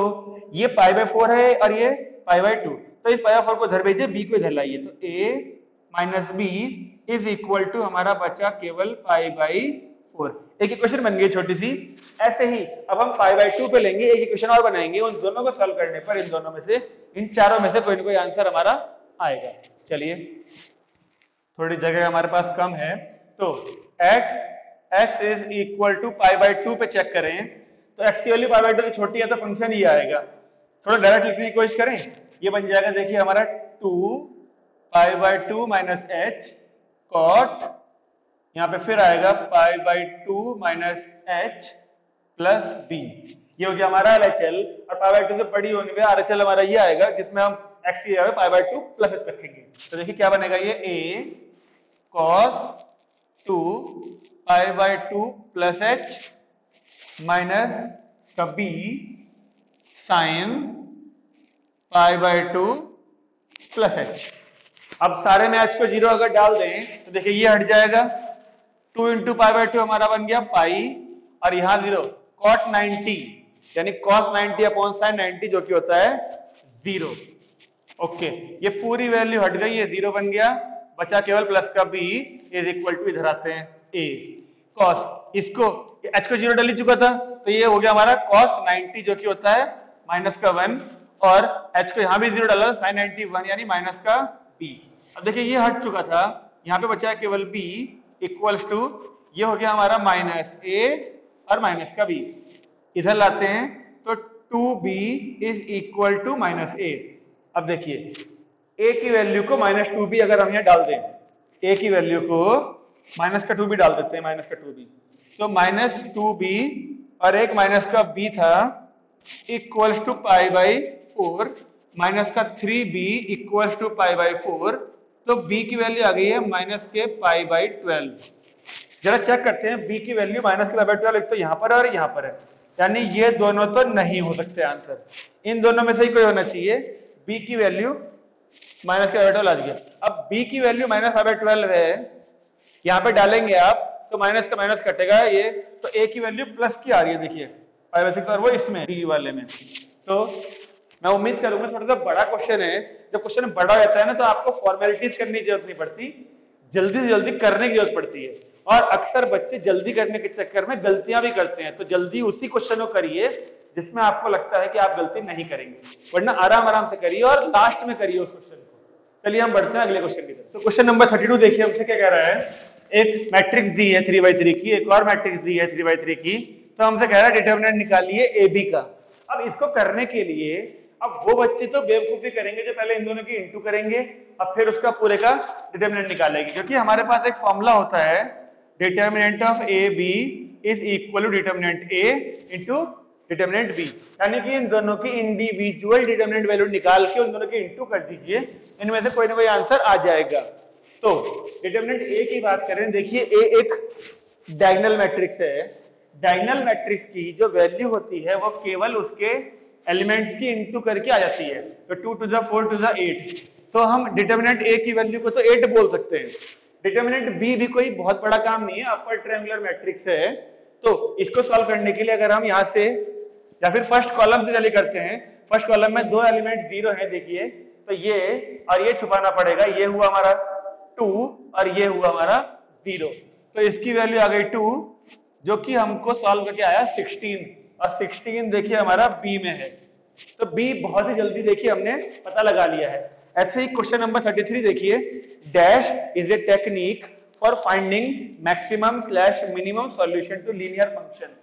ये पाई बाय 4 है और ये पाई बाय 2, तो इस पाई बाय 4 को इधर भेजिए, b को इधर लाइए, तो a minus b is equal to हमारा बचा केवल पाई बाय 4। एक इक्वेशन बन गई छोटी सी। ऐसे ही अब हम पाई बाय 2 पे लेंगे, एक इक्वेशन और बनाएंगे, उन दोनों को सॉल्व करने पर इन दोनों में से, इन चारों में से कोई ना कोई आंसर हमारा आएगा। चलिए थोड़ी जगह हमारे पास कम है, तो at x is equal to pi by 2 पे चेक करें तो x की वैल्यू पाई बाय 2 से छोटी है तो फंक्शन ये आएगा। थोड़ा डायरेक्ट लिखने की कोशिश करें, ये बन जाएगा देखिए हमारा 2 pi by 2 minus h cot, यहाँ पे फिर आएगा pi by 2 minus h plus b, ये हो गया हमारा LHL, और पाई बाय 2 से बड़ी होने पे RHL हमारा ये आएगा जिसमें हम x की जगह पाई बाय 2 प्लस h रखेंगे। तो देखिए क्या बनेगा, ये a cos 2 pi by 2 plus h minus का b sine pi by 2 plus h। अब सारे में h को 0 अगर डाल दें तो देखिए ये हट जाएगा, 2 इंटू पाई बाय 2 हमारा बन गया पाई और यहाँ 0 cot 90 यानी cos 90 अपॉन साइन 90 जो कि होता है 0। ओके, ये पूरी वैल्यू हट गई, ये 0 बन गया, बचा केवल प्लस का b इज इक्वल टू, इधर आते हैं a cos, इसको h को 0 डल ही चुका था तो ये हो गया हमारा cos 90 जो कि होता है माइनस का 1, और h को यहाँ भी 0 डाला sin 90 1 यानी माइनस का b। अब देखिए ये हट चुका था, यहाँ पे बचा है केवल b इक्वल्स टू, ये हो गया हमारा माइनस ए और माइनस का बी, इधर लाते हैं तो 2b is equal to minus a. अब देखिए a की वैल्यू को माइनस 2b अगर हम यहाँ डाल दें, a की वैल्यू को माइनस का 2b डाल देते हैं, माइनस का 2b, तो माइनस 2b और एक माइनस का b था equals to pi by 4, minus का 3b equals to pi by 4, तो b की वैल्यू आ गई है माइनस के पाई बाई 12। जरा चेक करते हैं b की वैल्यू माइनस के पाई बाई 12 एक तो यहाँ पर है और यहाँ पर है, यानी ये दोनों तो नहीं हो सकते आंसर, इन दोनों में से ही कोई होना चाहिए। b की वैल्यू माइनस के पाई बाई 12 आ गया। अब b की वैल्यू माइनस पाई बाई 12 है, यहाँ पे डालेंगे आप तो माइनस का माइनस कटेगा ये, तो a की वैल्यू प्लस की आ रही है, देखिए पाई बाई 6, और वो इसमें b वाले में। तो मैं उम्मीद करूंगा थोड़ा सा बड़ा क्वेश्चन है, जब क्वेश्चन बड़ा रहता है ना तो आपको फॉर्मेलिटीज करने की जरूरत नहीं पड़ती, जल्दी से जल्दी करने की जरूरत पड़ती है, और अक्सर बच्चे जल्दी करने के चक्कर में गलतियां भी करते हैं। तो जल्दी उसी क्वेश्चन को करिए जिसमें आपको लगता है कि आप गलती नहीं करेंगे, वरना आराम आराम से करिए और लास्ट में करिए उस क्वेश्चन को। चलिए हम बढ़ते हैं अगले क्वेश्चन की तरफ। तो क्वेश्चन नंबर 32 देखिए, हमसे क्या कह रहा है, एक मैट्रिक्स दी है 3x3 की, एक और मैट्रिक्स दी है 3x3 की, तो हमसे कह रहा है डिटरमिनेंट निकालिए ए बी का। अब इसको करने के लिए अब वो बच्चे तो बेवकूफी करेंगे जो पहले इन दोनों की इंटू करेंगे अब फिर उसका पूरे का डिटरमिनेंट निकालेंगे, क्योंकि हमारे पास एक फॉर्मूला होता है determinant of A B is equal to determinant A into determinant B, यानी कि इन दोनों की इंडिविजुअल डिटरमिनेंट वैल्यू निकाल के उन दोनों की इंटू कर दीजिए, इनमें से कोई ना कोई आंसर आ जाएगा। तो डिटरमिनेंट ए की बात करें, देखिए ए एक डायगोनल मैट्रिक्स है, डायगोनल मैट्रिक्स की जो वैल्यू होती है वो केवल उसके एलिमेंट्स की इंटू करके आ जाती है, तो 2 to the 4 to the 8, तो हम डिटरमिनेंट ए की वैल्यू को तो 8 बोल सकते हैं। डिटरमिनेंट बी भी कोई बहुत बड़ा काम नहीं है, अपर ट्रायंगुलर मैट्रिक्स है, तो इसको सॉल्व करने के लिए अगर हम यहाँ से या फिर फर्स्ट कॉलम से चलिए करते हैं, फर्स्ट कॉलम में दो एलिमेंट 0 है, देखिए तो ये और ये छुपाना पड़ेगा, ये हुआ हमारा 2 और ये हुआ हमारा 0, तो इसकी वैल्यू आ गई 2 जो कि हमको सॉल्व करके आया 16, और 16 देखिए हमारा बी में है, तो बी बहुत ही जल्दी देखिए हमने पता लगा लिया है। ऐसे ही क्वेश्चन नंबर 33 देखिए, dash is a technique for finding maximum slash minimum solution to linear function,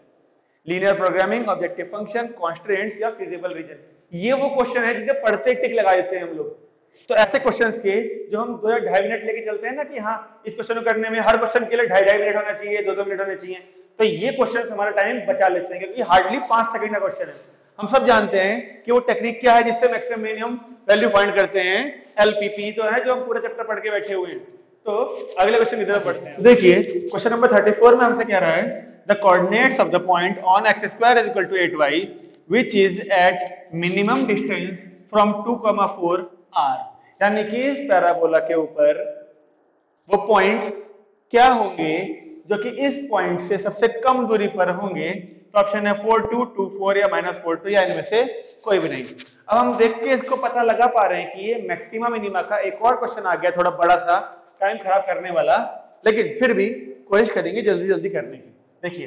linear programming, objective function, constraints या फिजिबल रीजन। ये वो क्वेश्चन है जिसे पढ़ते ही टिक लगा देते हैं हम लोग। तो ऐसे क्वेश्चंस के जो हम 2 या 2.5 मिनट लेके चलते हैं ना कि हाँ इस क्वेश्चन को करने में हर क्वेश्चन के लिए 2.5 मिनट होना चाहिए, 2-2 मिनट होने चाहिए, तो ये क्वेश्चन हमारा टाइम बचा लेते हैं, क्योंकि हार्डली 5 सेकंड का क्वेश्चन है। हम सब जानते हैं कि वो टेक्निक क्या है जिससे मैक्सिमम मिनिमम वैल्यू फाइंड करते हैं, एलपीपी तो है जो हम पूरा चैप्टर पढ़ के बैठे हुए हैं। तो अगले क्वेश्चन की तरफ बढ़ते हैं। देखिए क्वेश्चन नंबर 34 में हमसे कह रहा है the coordinates of the point on x square is equal to 8y which is at minimum distance from 2,4 r, यानी कि इस पैराबोला के ऊपर वो पॉइंट्स क्या होंगे जो कि इस पॉइंट से सबसे कम दूरी पर होंगे, तो ऑप्शन है 4, 2, 2, 4 या -4, 2 या इनमें से कोई भी नहीं। अब हम देख के इसको पता लगा पा रहे हैं कि ये मैक्सिमा मिनिमा का एक और क्वेश्चन आ गया, थोड़ा बड़ा सा टाइम खराब करने वाला, लेकिन फिर भी कोशिश करेंगे जल्दी जल्दी करने की। देखिए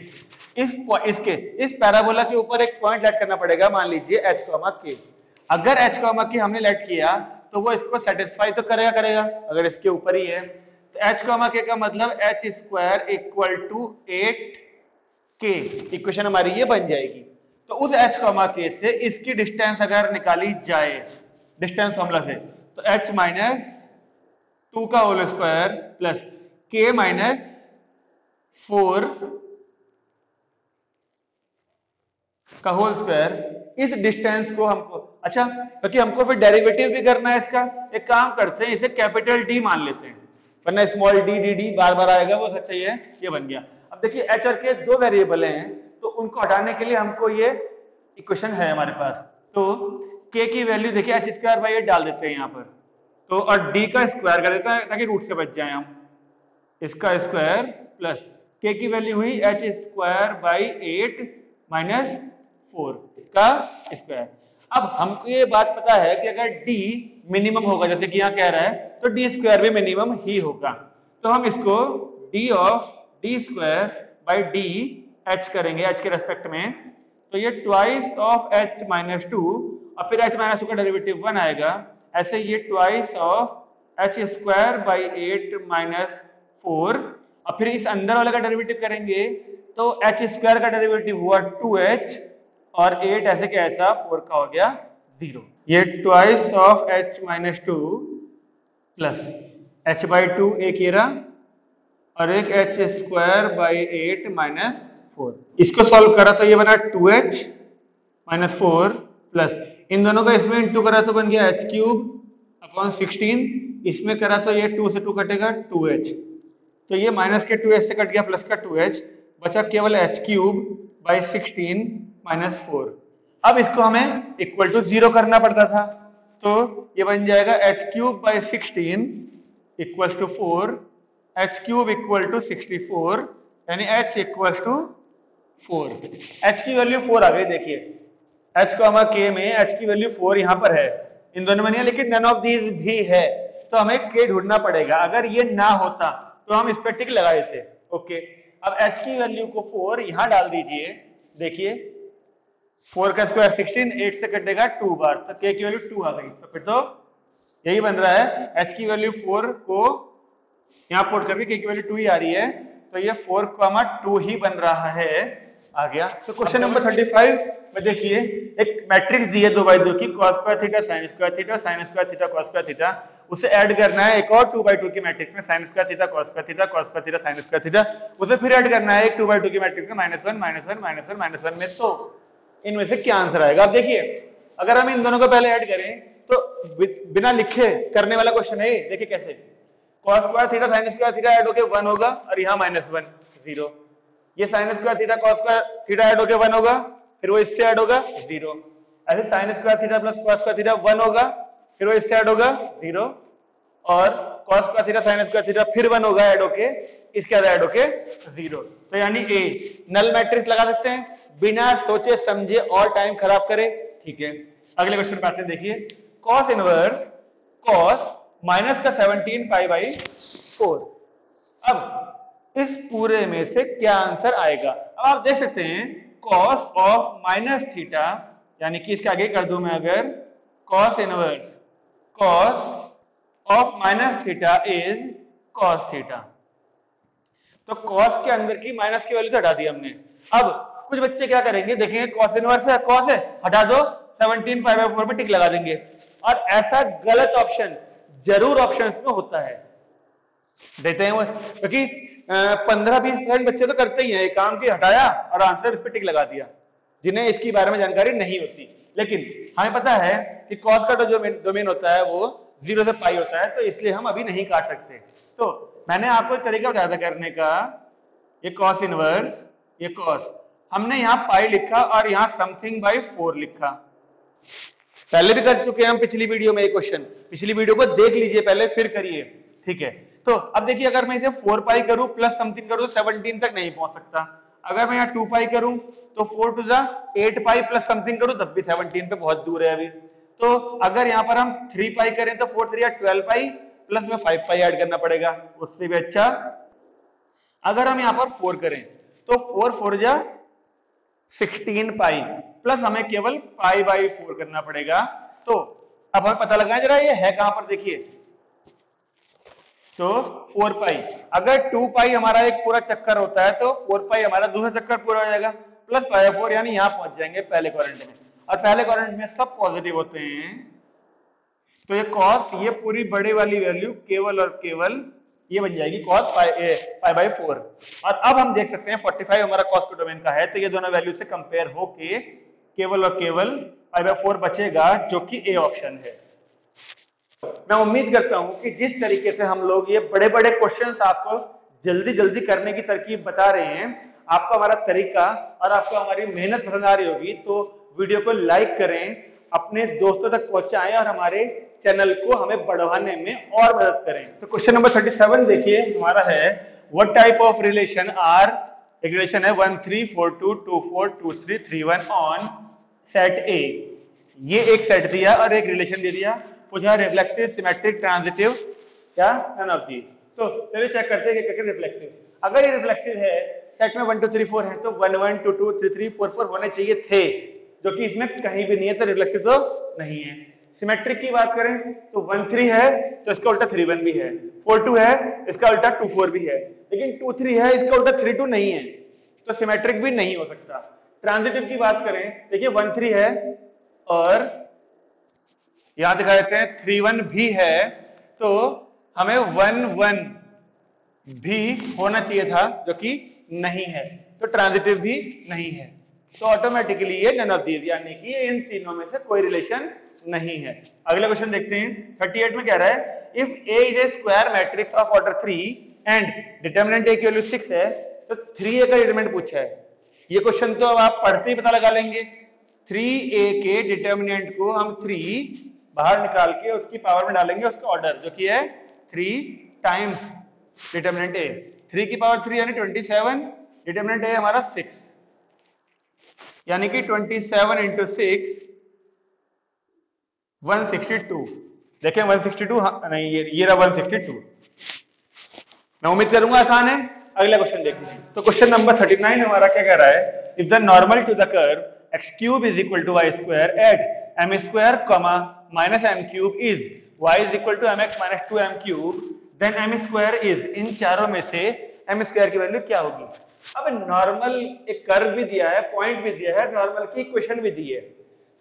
इस पैराबोला के ऊपर एक पॉइंट लेट करना पड़ेगा, मान लीजिए h, k। अगर h, k हमने लेट किया तो वो इसको सेटिस्फाई तो करेगा, अगर इसके ऊपर ही है तो h, k का मतलब h square equal to 8k, equation हमारी ये बन जाएगी। तो उस h, k से इसकी डिस्टेंस अगर निकाली जाए डिस्टेंस फॉर्मूला से, तो h माइनस 2 का whole square plus k minus 4 का होल स्क्वायर, इस डिस्टेंस को हमको, अच्छा क्योंकि हमको फिर डेरिवेटिव भी करना है इसका, एक काम करते हैं इसे कैपिटल D मान लेते हैं, वरना स्मॉल डी बार बार आएगा, वो सच्चाई है, ये बन गया। अब देखिए h और k दो वेरिएबल हैं, तो उनको हटाने के लिए हमको ये इक्वेशन है हमारे पास, तो k की वैल्यू देखिए h स्क्वायर बाई 8 डाल देते हैं यहाँ पर, तो और d का स्क्वायर कर देता है ताकि रूट से बच जाए हम, इसका स्क्वायर प्लस k की वैल्यू हुई h स्क्वायर बाई 8 माइनस 4 का स्क्वायर। अब हमको ये बात पता है कि अगर d मिनिमम होगा, जैसे कि यहाँ कह रहा है, तो d स्क्वायर भी मिनिमम ही होगा, तो हम इसको d of d square by d h करेंगे h के रेस्पेक्ट में, तो ये ट्वाइस ऑफ h माइनस 2 और फिर h माइनस 2 का डेरिवेटिव 1 आएगा, ऐसे ये twice of h square by 8 minus 4 अब फिर इस अंदर वाले का डेरिवेटिव करेंगे तो एच स्क्वायर का डेरिवेटिव हुआ 2h और 8 ऐसे क्या ऐसा 4 का हो गया 0। ये twice of h minus 2 plus h by 2 एक ये रहा और एक h स्क्वायर बाई 8 माइनस 4। इसको सॉल्व करा तो ये बना 2h माइनस 4 प्लस इन दोनों का इसमें इंटू करा तो बन गया h क्यूब अपॉन 16, इसमें करा तो ये 2 से 2 कटेगा 2h, तो ये माइनस के 2h से कट गया प्लस का 2h, बचा केवल h क्यूब बाई 16 माइनस 4। अब इसको हमें इक्वल टू 0 करना पड़ता था, तो ये बन जाएगा h cube by 16 equal to 4, h cube equal to 64 यानी h इक्वल टू 4। h की वैल्यू 4 आ गई, देखिए h को हमारा k में h की वैल्यू 4 यहाँ पर है, इन दोनों में नहीं है लेकिन नन ऑफ दीज भी है, तो हमें k ढूंढना पड़ेगा। अगर ये ना होता तो हम इस पर टिक लगा देते। ओके, अब h की वैल्यू को 4 यहां डाल दीजिए, देखिए 4 का स्क्वायर 16, 8 से कटेगा 2 बार, तो k की वैल्यू 2 आ गई। तो फिर तो यही बन रहा है h की वैल्यू 4 को यहां पुट करके k की वैल्यू 2 ही आ रही है, तो ये 4, 2 ही बन रहा है, आ गया। तो क्वेश्चन नंबर 35 में देखिए एक मैट्रिक्स दी है 2/2 की, cos square theta sin square theta sin square theta cos square theta, उसे ऐड करना है एक और 2/2 की मैट्रिक्स में sin square theta cos square theta cos square theta sin square theta, उसे फिर ऐड करना है एक 2/2 की मैट्रिक्स में -1 -1 -1 -1 में, तो इनमें से क्या आंसर आएगा। अब देखिए अगर हम इन दोनों को पहले ऐड करें तो बिना लिखे करने वाला क्वेश्चन है, देखिए कैसे cos square theta sin square theta add होके 1 होगा और यहाँ -1 0, ये sin square theta cos square theta add होके 1 होगा, फिर वो इससे ऐड होगा 0, ऐसे sin square theta plus cos square theta 1 होगा, फिर वो इससे ऐड होगा 0, और cos square theta sin square theta फिर 1 होगा ऐड होके, इसके बाद ऐड होके 0, तो यानी ए नल मैट्रिक्स लगा सकते हैं बिना सोचे समझे और टाइम खराब करे। ठीक है, अगले क्वेश्चन पे आते हैं, देखिए cos इनवर्स cos माइनस का 17 पाई बाई 4। अब इस पूरे में से क्या आंसर आएगा। अब आप देख सकते हैं cos ऑफ माइनस थीटा, यानी कि इसके आगे कर दूं मैं अगर cos inverse cos of minus theta is cos theta, तो cos के अंदर की माइनस की वैल्यू तो हटा दी हमने। अब कुछ बच्चे क्या करेंगे, देखेंगे cos इनवर्स है, cos है, हटा दो, 17 पाई बाई 4 में टिक लगा देंगे, और ऐसा गलत ऑप्शन जरूर ऑप्शंस में होता है, देते हैं वो, क्योंकि 15-20% बच्चे तो करते ही हैं एक काम की, हटाया और आंसर इस पे टिक लगा दिया, जिन्हें इसकी बारे में जानकारी नहीं होती। लेकिन हमें पता है कि cos का जो डोमेन होता है वो 0 से पाई होता है, तो इसलिए हम अभी नहीं काट सकते। तो मैंने आपको एक तरीका बताया था करने का, ये cos इनवर्स, ये cos, हमने यहाँ पाई लिखा और यहाँ समथिंग बाई 4 लिखा, पहले भी कर चुके हैं हम पिछली वीडियो में ये क्वेश्चन, पिछली वीडियो को देख लीजिए पहले फिर करिए। ठीक है, तो अब देखिए अगर मैं इसे 4 पाई करूं प्लस समथिंग करूं तो 17 तक नहीं पहुंच सकता, अगर मैं यहाँ 2 पाई करूं तो 4 टू जा 8 पाई प्लस समथिंग करूं तब भी 17 पे बहुत दूर है अभी। तो अगर यहाँ पर हम 3 पाई करें तो 4 3 या 12 पाई प्लस में 5 पाई ऐड करना पड़ेगा, उससे भी अच्छा अगर हम यहाँ पर 4 करें तो 4 4 जा 16 पाई प्लस हमें केवल पाई बाई 4 करना पड़ेगा। तो अब हमें पता लगाएं जरा ये है कहां पर, देखिए तो 4 पाई, अगर 2 पाई हमारा एक पूरा चक्कर होता है तो 4 पाई हमारा दूसरा चक्कर पूरा हो जाएगा, प्लस पाई 4 यानी यहां पहुंच जाएंगे पहले क्वाड्रेंट में, और पहले क्वाड्रेंट में सब पॉजिटिव होते हैं, तो ये cos ये पूरी बड़े वाली वैल्यू केवल और केवल ये बन जाएगी cos पाई बाई 4। और अब हम देख सकते हैं 45 हमारा cos के डोमेन का है, तो ये दोनों वैल्यू से कंपेयर होके केवल और केवल पाई बाई 4 बचेगा, जो कि ए ऑप्शन है। मैं उम्मीद करता हूं कि जिस तरीके से हम लोग ये बड़े बड़े क्वेश्चंस आपको जल्दी जल्दी करने की तरकीब बता रहे हैं, आपको हमारा तरीका और आपको हमारी मेहनत पसंद आ रही होगी, तो वीडियो को लाइक करें, अपने दोस्तों तक पहुंचाएं और हमारे चैनल को हमें बढ़ाने में और मदद करें। तो क्वेश्चन नंबर 37 देखिए हमारा है, what type of relation R, एक रिलेशन है 1 3 4 2 2 4 2 3 3 1 ऑन सेट ए, ये एक सेट दिया और एक रिलेशन दे दिया, पूछा रिफ्लेक्सिव सिमेट्रिक ट्रांजिटिव या नन ऑफ दीज। तो चलिए चेक करते हैं कि रिफ्लेक्सिव, अगर ये रिफ्लेक्सिव है सेट में 1 2 3 4 है तो 1 1 2 2 3 3 4 4 होने चाहिए थे, जो कि इसमें कहीं भी नहीं है, तो रिफ्लेक्सिव तो नहीं है। सिमेट्रिक की बात करें तो 1 3 है तो इसका उल्टा 3 1 भी है, 4 2 है इसका उल्टा 2 4 भी है, लेकिन 2 3 है इसका उल्टा 3 2 नहीं है, तो सिमेट्रिक भी नहीं हो सकता। ट्रांजिटिव की बात करें, देखिए 1 3 है और यहां दिखा देते हैं 3 1 भी है, तो हमें 1 1 भी होना चाहिए था जो कि नहीं है, तो ट्रांजिटिव भी नहीं है, तो ऑटोमेटिकली ये नन ऑफ दीज, यानी कि इन तीनों में से कोई रिलेशन नहीं है। अगला क्वेश्चन देखते हैं 38 में कह रहा है if A is a square matrix of order 3 and determinant A की वैल्यू 6 है, तो 3A का डिटरमिनेंट पूछा है। ये क्वेश्चन तो अब आप पढ़ते ही पता लगा लेंगे। 3A के डिटरमिनेंट को हम 3 बाहर निकाल के उसकी पावर में डालेंगे उसका ऑर्डर, जो कि है 3 टाइम्स डिटरमिनेंट A, 3 की पावर 3 यानी 27, डिटरमिनेंट A हमारा 6, यानी कि 27 इंटू 6 162। देखें 162, नहीं ये रहा 162। मैं उम्मीद करूंगा आसान है। अगला क्वेश्चन देखते हैं। तो क्वेश्चन नंबर 39 हमारा क्या कह रहा है, if the normal to the curve x cube is equal to y square at m square comma minus m cube is y is equal to mx minus 2m cube, then m square is, इन चारों में से m स्क्वायर की वैल्यू क्या होगी। अब नॉर्मल एक कर्व भी दिया है, पॉइंट भी दिया है, नॉर्मल की इक्वेशन भी दी है,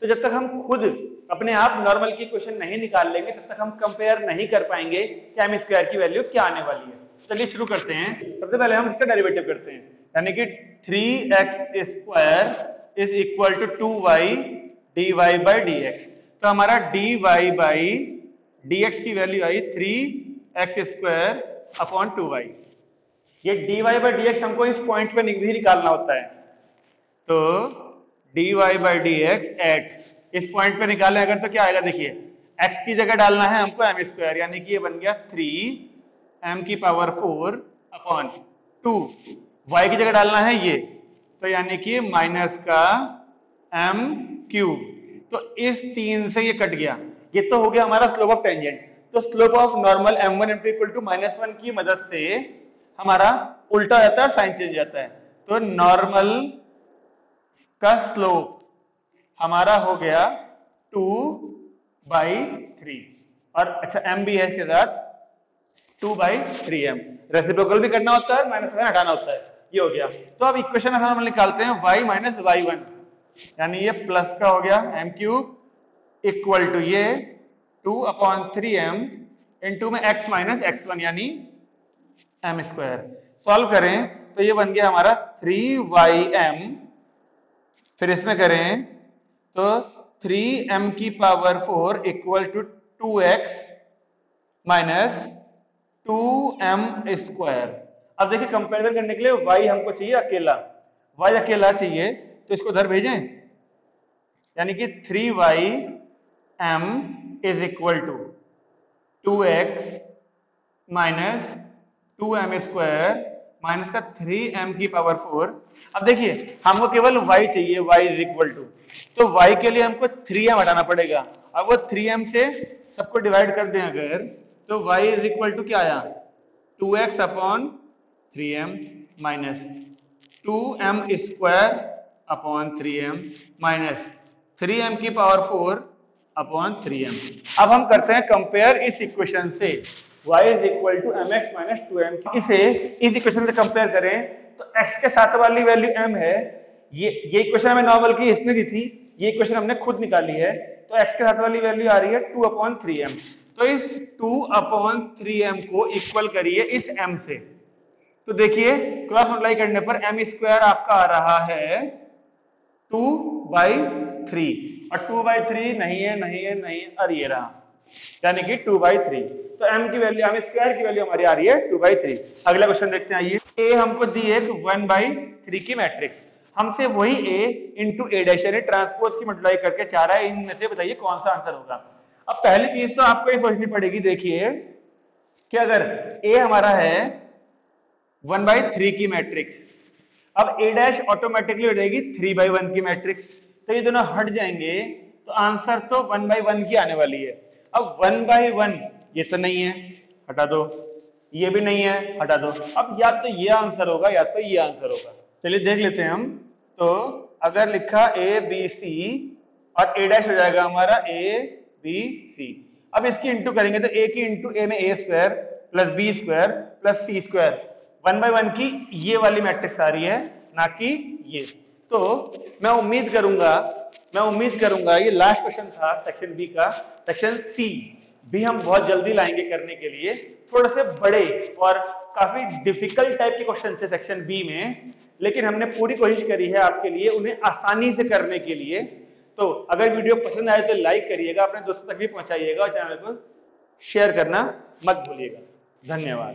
तो जब तक हम खुद अपने आप नॉर्मल की इक्वेशन नहीं निकाल लेंगे तब तक हम कंपेयर नहीं कर पाएंगे कि m स्क्वायर की वैल्यू क्या आने वाली है। चलिए शुरू करते हैं। सबसे पहले हम इसका डेरिवेटिव करते हैं, यानी कि 3x square is equal to 2y dy by dx। तो हमारा dy बाई dx की वैल्यू आई 3x स्क्वायर अपॉन 2y। ये dy बाई dx हमको इस पॉइंट पे भी निकालना होता है, तो dy बाई dx एट इस पॉइंट पे निकालें अगर तो क्या आएगा, देखिए x की जगह डालना है हमको m स्क्वायर, यानी कि ये बन गया 3m की पावर 4 अपॉन 2, y की जगह डालना है ये, तो यानी कि माइनस का m क्यूब। तो इस 3 से ये कट गया, ये तो हो गया हमारा स्लोप ऑफ टेंजेंट। तो slope of normal m1 into equal to -1 की मदद से हमारा उल्टा जाता है और साइन चेंज जाता है, तो नॉर्मल का स्लोप हमारा हो गया 2/3, और अच्छा m भी है इसके साथ 2/3m, रेसिप्रोकल भी करना होता है, माइनस में हटाना होता है, ये हो गया। तो अब इक्वेशन हम निकालते हैं y माइनस y1, यानी ये प्लस का हो गया m क्यूब इक्वल टू ये 2/3m इंटू में x माइनस x1 यानी m स्क्वायर। सॉल्व करें तो ये बन गया हमारा 3ym, फिर इसमें करें तो 3m की power 4 equal to 2x minus 2m square. अब देखिए कंपैरिजन करने के लिए y हमको चाहिए अकेला, y अकेला चाहिए तो इसको उधर भेजें, यानी कि 3ym is equal to 2x minus 2m square minus का 3m की पावर 4। अब देखिए हमको केवल y चाहिए, y इज इक्वल टू, तो y के लिए हमको 3m हटाना पड़ेगा। अब वो 3m से सबको डिवाइड कर दें अगर, तो y इज इक्वल टू क्या आया 2x upon 3m minus 2m square upon 3m minus 3m की पावर 4 अपॉन 3m। अब हम करते हैं कंपेयर इस इक्वेशन से y is equal to mx minus 2m, इसे इस इक्वेशन से कंपेयर करें तो x के साथ वाली वैल्यू m है, ये इक्वेशन हमें नॉर्मल की इसमें दी थी, ये इक्वेशन हमने खुद निकाली है, तो x के साथ वाली वैल्यू आ रही है 2/3m। तो इस 2/3m को इक्वल करिए इस m से, तो देखिए क्रॉस मल्टीप्लाई करने पर m स्क्वायर आपका आ रहा है 2/3, और 2/3 नहीं है नहीं है नहीं है, और ये रहा, यानी कि 2/3। तो m की वैल्यू, m स्क्वायर की वैल्यू हमारी आ रही है 2/3। अगला क्वेश्चन देखते हैं, आइए। a हमको दी एक 1/3 की मैट्रिक्स, हमसे वही a इंटू a डैश यानी ट्रांसपोज की मल्टीप्लाई करके चाह रहा है, इनमें से बताइए कौन सा आंसर होगा। अब पहली चीज तो आपको ये सोचनी पड़ेगी, देखिए कि अगर a हमारा है 1/3 की मैट्रिक्स, अब a डैश ऑटोमेटिकली हो जाएगी 3/1 की मैट्रिक्स, तो ये दोनों हट जाएंगे तो आंसर तो 1/1 की आने वाली है। अब 1/1 ये तो नहीं है, हटा दो, ये भी नहीं है, हटा दो। अब या तो ये आंसर होगा या तो ये आंसर होगा। चलिए देख लेते हैं हम। तो अगर लिखा a b c और a डैश हो जाएगा हमारा a बी सी। अब इसकी इंटू करेंगे तो ए की इंटू ए में a square plus b square plus c square, 1 by 1 की ये वाली मैट्रिक्स आ रही है, ना कि ये। तो मैं उम्मीद करूंगा ये लास्ट क्वेश्चन था सेक्शन बी का। सेक्शन सी भी हम बहुत जल्दी लाएंगे करने के लिए, थोड़े से बड़े और काफी डिफिकल्ट टाइप के क्वेश्चन थे सेक्शन बी में, लेकिन हमने पूरी कोशिश करी है आपके लिए उन्हें आसानी से करने के लिए। तो अगर वीडियो पसंद आए तो लाइक करिएगा, अपने दोस्तों तक भी पहुंचाइएगा और चैनल को शेयर करना मत भूलिएगा। धन्यवाद।